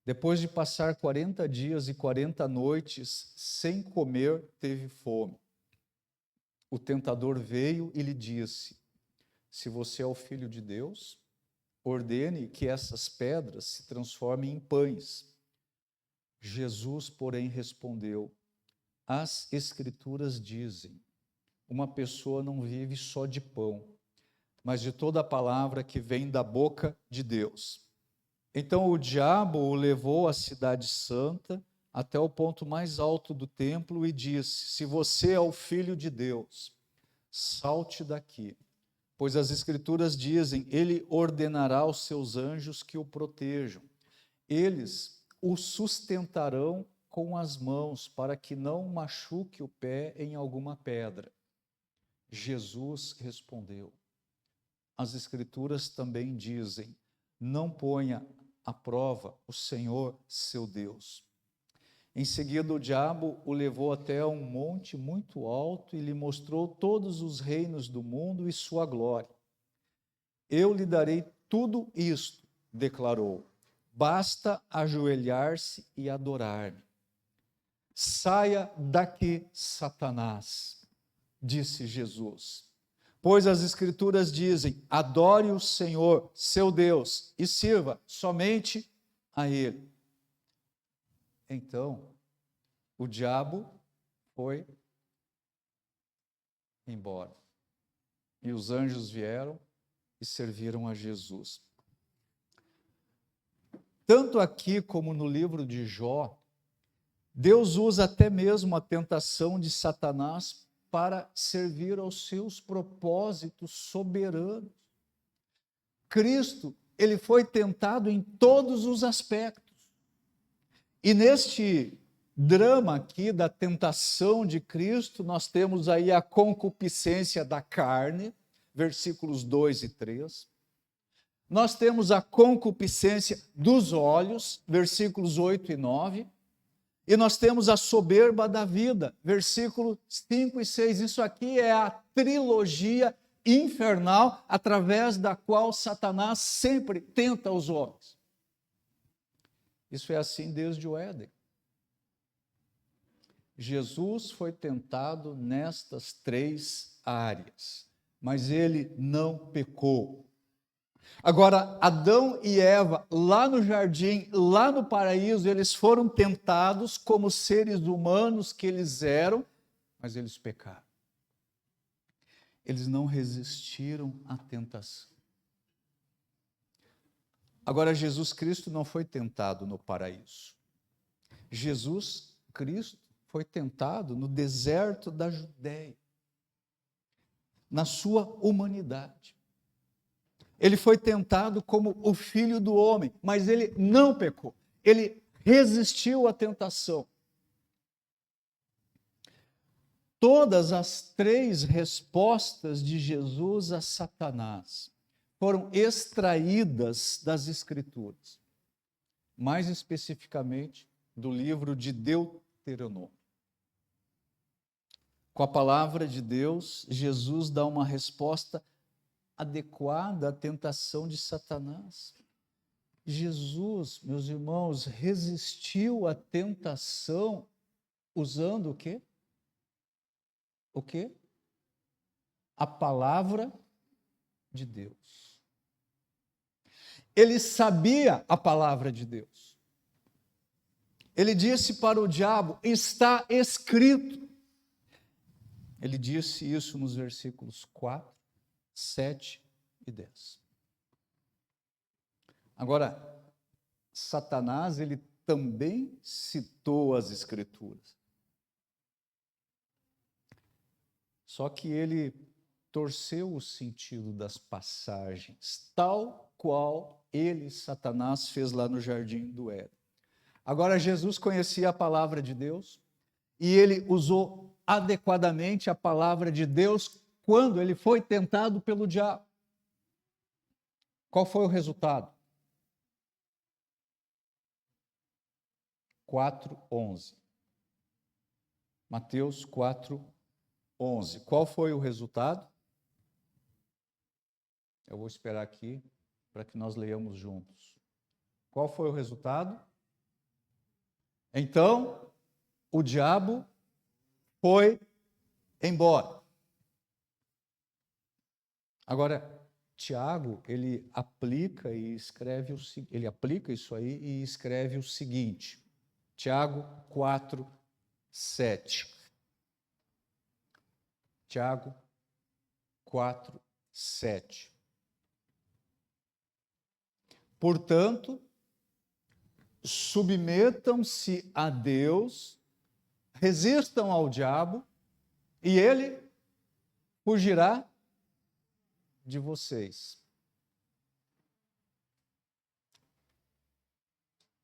Depois de passar 40 dias e 40 noites sem comer, teve fome. O tentador veio e lhe disse: se você é o Filho de Deus, ordene que essas pedras se transformem em pães. Jesus, porém, respondeu: as Escrituras dizem, uma pessoa não vive só de pão, mas de toda a palavra que vem da boca de Deus. Então o diabo o levou à cidade santa, até o ponto mais alto do templo, e disse: se você é o Filho de Deus, salte daqui, pois as Escrituras dizem, ele ordenará aos seus anjos que o protejam. Eles o sustentarão com as mãos, para que não machuque o pé em alguma pedra. Jesus respondeu: as Escrituras também dizem, não ponha à prova o Senhor seu Deus. Em seguida, o diabo o levou até um monte muito alto e lhe mostrou todos os reinos do mundo e sua glória. Eu lhe darei tudo isto, declarou. Basta ajoelhar-se e adorar-me. Saia daqui, Satanás, disse Jesus, pois as Escrituras dizem, adore o Senhor, seu Deus, e sirva somente a Ele. Então, o diabo foi embora, e os anjos vieram e serviram a Jesus. Tanto aqui como no livro de Jó, Deus usa até mesmo a tentação de Satanás para servir aos seus propósitos soberanos. Cristo, ele foi tentado em todos os aspectos. E neste drama aqui da tentação de Cristo, nós temos aí a concupiscência da carne, versículos 2 e 3. Nós temos a concupiscência dos olhos, versículos 8 e 9. E nós temos a soberba da vida, versículos 5 e 6. Isso aqui é a trilogia infernal através da qual Satanás sempre tenta os homens. Isso é assim desde o Éden. Jesus foi tentado nestas três áreas, mas ele não pecou. Agora, Adão e Eva, lá no jardim, lá no paraíso, eles foram tentados como seres humanos que eles eram, mas eles pecaram. Eles não resistiram à tentação. Agora, Jesus Cristo não foi tentado no paraíso. Jesus Cristo foi tentado no deserto da Judéia, na sua humanidade. Ele foi tentado como o Filho do Homem, mas ele não pecou. Ele resistiu à tentação. Todas as 3 respostas de Jesus a Satanás foram extraídas das Escrituras, mais especificamente do livro de Deuteronômio. Com a palavra de Deus, Jesus dá uma resposta adequada à tentação de Satanás. Jesus, meus irmãos, resistiu à tentação usando o quê? O quê? A palavra de Deus. Ele sabia a palavra de Deus. Ele disse para o diabo: está escrito. Ele disse isso nos versículos 4, 7 e 10. Agora, Satanás, ele também citou as Escrituras. Só que ele torceu o sentido das passagens, tal qual ele, Satanás, fez lá no jardim do Éden. Agora, Jesus conhecia a palavra de Deus e ele usou adequadamente a palavra de Deus quando ele foi tentado pelo diabo. Qual foi o resultado? 4:11. Mateus 4:11. Qual foi o resultado? Eu vou esperar aqui para que nós leiamos juntos. Qual foi o resultado? Então, o diabo foi embora. Agora, Tiago, ele aplica isso aí e escreve o seguinte. Tiago 4:7. Tiago 4:7. Portanto, submetam-se a Deus, resistam ao diabo, e ele fugirá de vocês.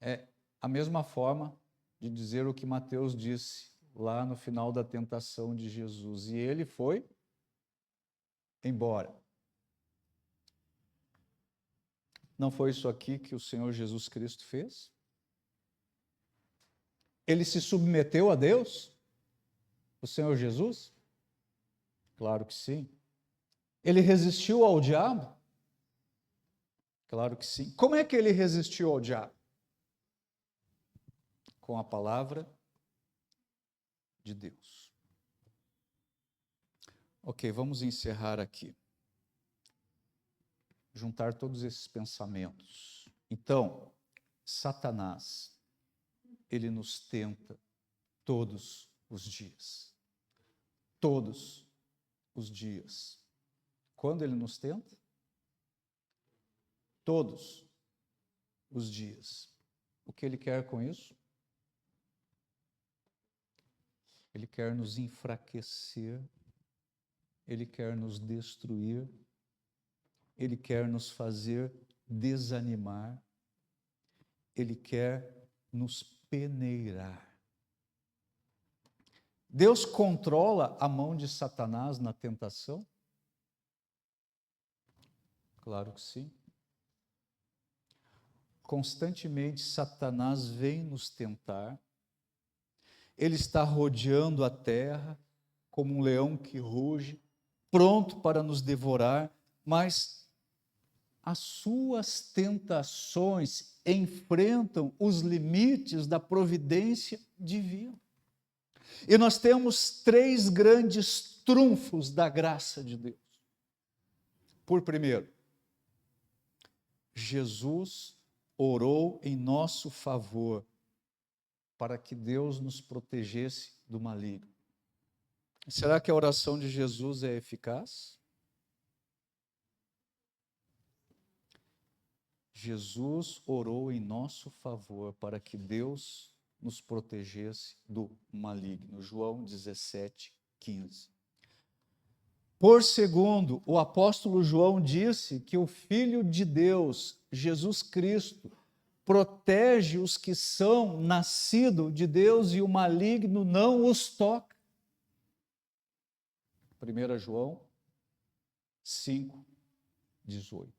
É a mesma forma de dizer o que Mateus disse lá no final da tentação de Jesus. E ele foi embora. Não foi isso aqui que o Senhor Jesus Cristo fez? Ele se submeteu a Deus? O Senhor Jesus? Claro que sim. Ele resistiu ao diabo? Claro que sim. Como é que ele resistiu ao diabo? Com a palavra de Deus. Ok, vamos encerrar aqui. Juntar todos esses pensamentos. Então, Satanás, ele nos tenta todos os dias. Todos os dias. Quando ele nos tenta? Todos os dias. O que ele quer com isso? Ele quer nos enfraquecer, ele quer nos destruir, ele quer nos fazer desanimar, ele quer nos peneirar. Deus controla a mão de Satanás na tentação? Claro que sim. Constantemente Satanás vem nos tentar. Ele está rodeando a terra como um leão que ruge, pronto para nos devorar, mas as suas tentações enfrentam os limites da providência divina. E nós temos 3 grandes trunfos da graça de Deus. Por primeiro, Jesus orou em nosso favor para que Deus nos protegesse do maligno. Será que a oração de Jesus é eficaz? Jesus orou em nosso favor para que Deus nos protegesse do maligno. João 17:15. Por segundo, o apóstolo João disse que o Filho de Deus, Jesus Cristo, protege os que são nascidos de Deus e o maligno não os toca. 1 João 5:18.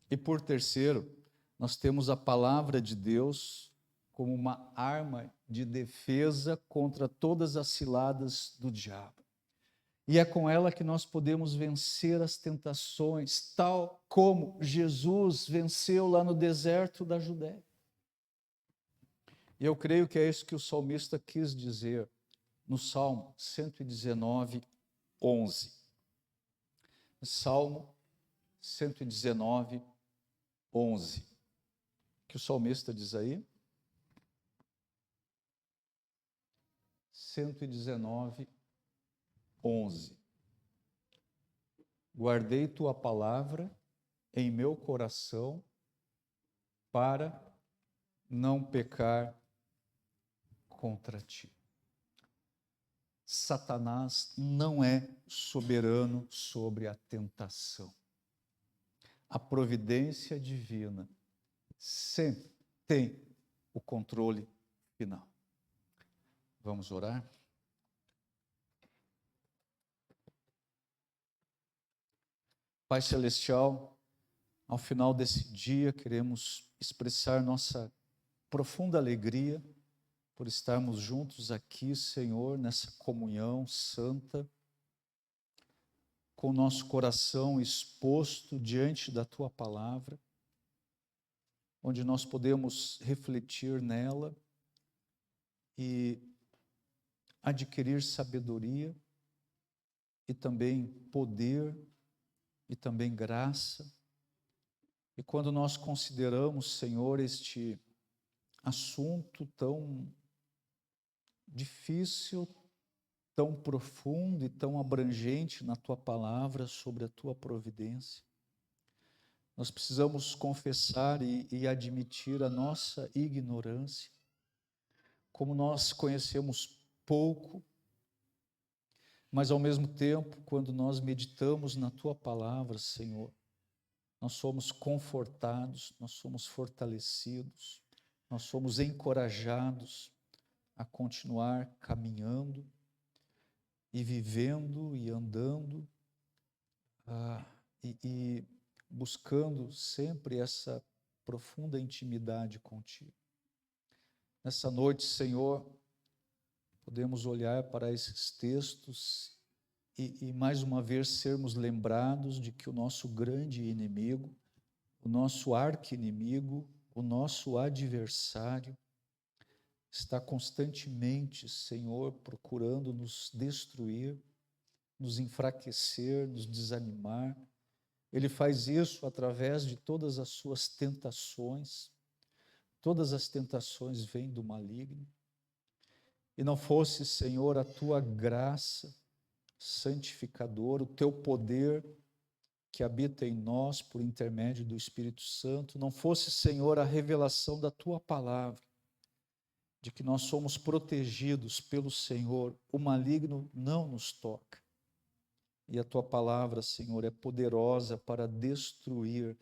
E por terceiro, nós temos a palavra de Deus como uma arma de defesa contra todas as ciladas do diabo. E é com ela que nós podemos vencer as tentações, tal como Jesus venceu lá no deserto da Judéia. E eu creio que é isso que o salmista quis dizer no Salmo 119:11. Salmo 119:11. O que o salmista diz aí? 119:11. Guardei tua palavra em meu coração para não pecar contra ti. Satanás não é soberano sobre a tentação. A providência divina sempre tem o controle final. Vamos orar? Pai Celestial, ao final desse dia queremos expressar nossa profunda alegria por estarmos juntos aqui, Senhor, nessa comunhão santa, com o nosso coração exposto diante da Tua palavra, onde nós podemos refletir nela e adquirir sabedoria e também poder e também graça. E quando nós consideramos, Senhor, este assunto tão difícil, tão profundo e tão abrangente na Tua palavra sobre a Tua providência, nós precisamos confessar e admitir a nossa ignorância, como nós conhecemos pouco, mas ao mesmo tempo, quando nós meditamos na Tua palavra, Senhor, nós somos confortados, nós somos fortalecidos, nós somos encorajados a continuar caminhando e vivendo e andando e buscando sempre essa profunda intimidade contigo. Nessa noite, Senhor, podemos olhar para esses textos e mais uma vez sermos lembrados de que o nosso grande inimigo, o nosso arqui-inimigo, o nosso adversário, está constantemente, Senhor, procurando nos destruir, nos enfraquecer, nos desanimar. Ele faz isso através de todas as suas tentações. Todas as tentações vêm do maligno. E não fosse, Senhor, a Tua graça santificadora, o Teu poder que habita em nós por intermédio do Espírito Santo, não fosse, Senhor, a revelação da Tua palavra, de que nós somos protegidos pelo Senhor, o maligno não nos toca. E a Tua palavra, Senhor, é poderosa para destruir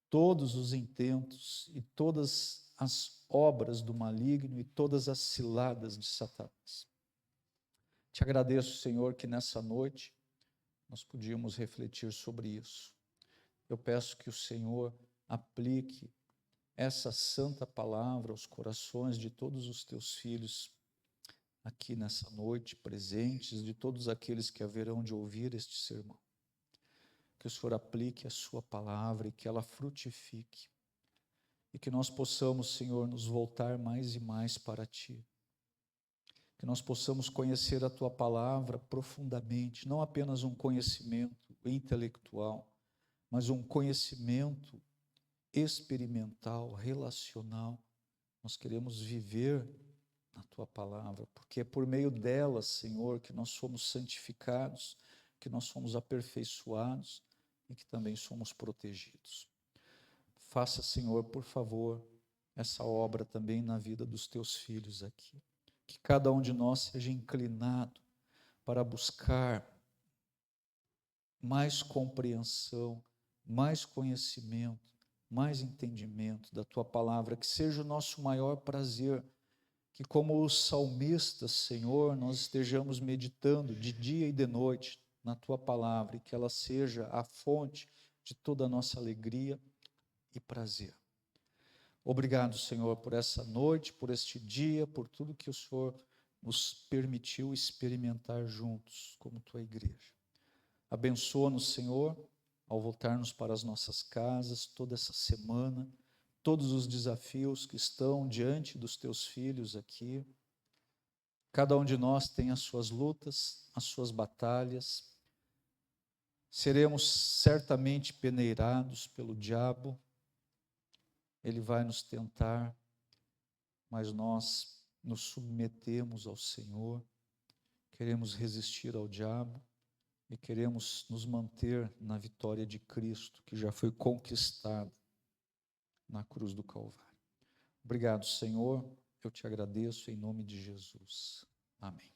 todos os intentos e todas as obras do maligno e todas as ciladas de Satanás. Te agradeço, Senhor, que nessa noite nós podíamos refletir sobre isso. Eu peço que o Senhor aplique essa santa palavra aos corações de todos os Teus filhos aqui nessa noite, presentes, de todos aqueles que haverão de ouvir este sermão. Que o Senhor aplique a Sua palavra e que ela frutifique. E que nós possamos, Senhor, nos voltar mais e mais para Ti. Que nós possamos conhecer a Tua palavra profundamente, não apenas um conhecimento intelectual, mas um conhecimento experimental, relacional. Nós queremos viver na Tua palavra, porque é por meio dela, Senhor, que nós somos santificados, que nós somos aperfeiçoados e que também somos protegidos. Faça, Senhor, por favor, essa obra também na vida dos Teus filhos aqui. Que cada um de nós seja inclinado para buscar mais compreensão, mais conhecimento, mais entendimento da Tua palavra, que seja o nosso maior prazer, que como os salmistas, Senhor, nós estejamos meditando de dia e de noite na Tua palavra, e que ela seja a fonte de toda a nossa alegria e prazer. Obrigado, Senhor, por essa noite, por este dia, por tudo que o Senhor nos permitiu experimentar juntos, como Tua igreja. Abençoa-nos, Senhor, ao voltarmos para as nossas casas toda essa semana, todos os desafios que estão diante dos Teus filhos aqui. Cada um de nós tem as suas lutas, as suas batalhas. Seremos certamente peneirados pelo diabo. Ele vai nos tentar, mas nós nos submetemos ao Senhor, queremos resistir ao diabo e queremos nos manter na vitória de Cristo, que já foi conquistada na cruz do Calvário. Obrigado, Senhor, eu te agradeço em nome de Jesus. Amém.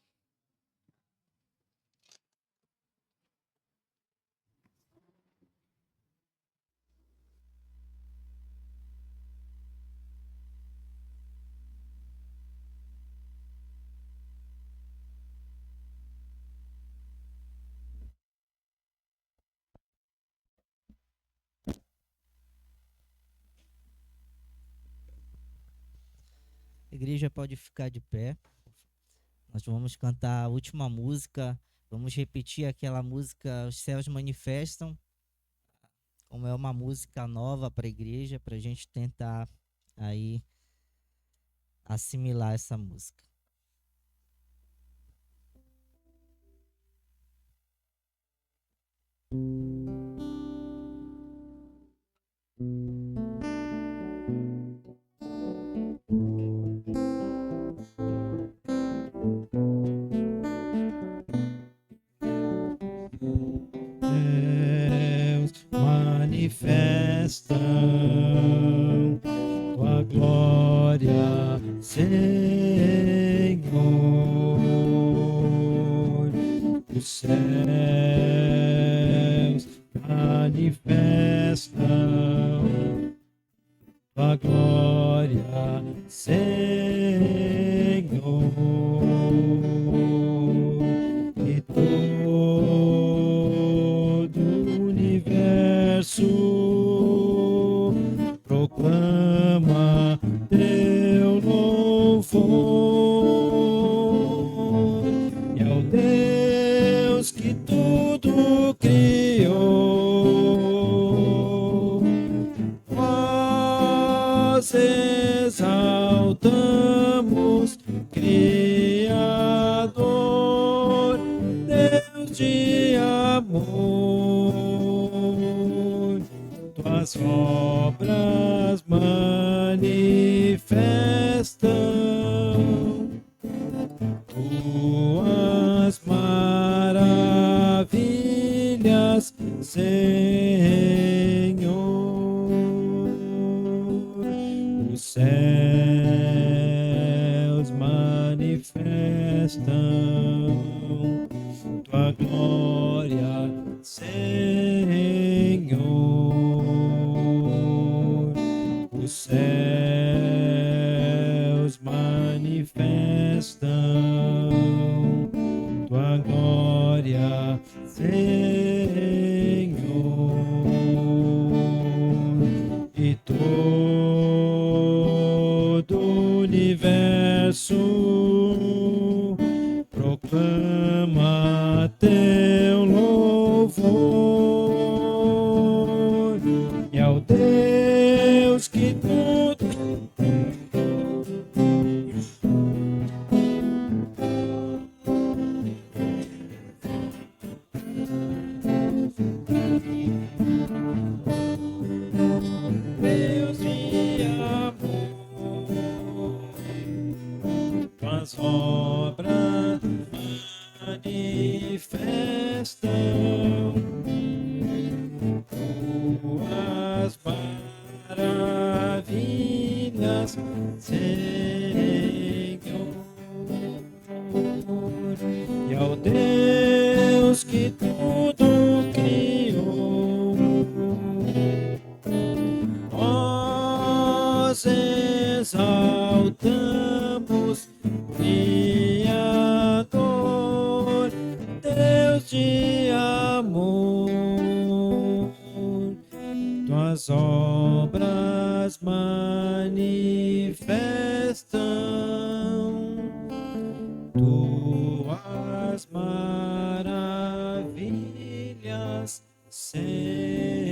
A igreja pode ficar de pé. Nós vamos cantar a última música. Vamos repetir aquela música Os Céus Manifestam. Como é uma música nova para a igreja, para a gente tentar aí assimilar essa música. Deus manifestam Tua glória, Senhor. Os céus manifestam Tua glória, Senhor. E todo o universo proclama Teu louvor. E ao Deus que tudo criou, nós exaltamos Criador, Deus de amor. Tuas obras manifestam Tuas maravilhas, Senhor. Os céus manifestam Tua glória, Senhor. Os céus manifestam Tua glória, Senhor. E todo o universo proclama Teu louvor. E ao Deus que tudo obras manifestam tuas maravilhas, Senhor. E ao Deus que tudo criou, nós exaltamos, Criador, Deus de amor. Tuas obras manifestam tuas maravilhas, Senhor.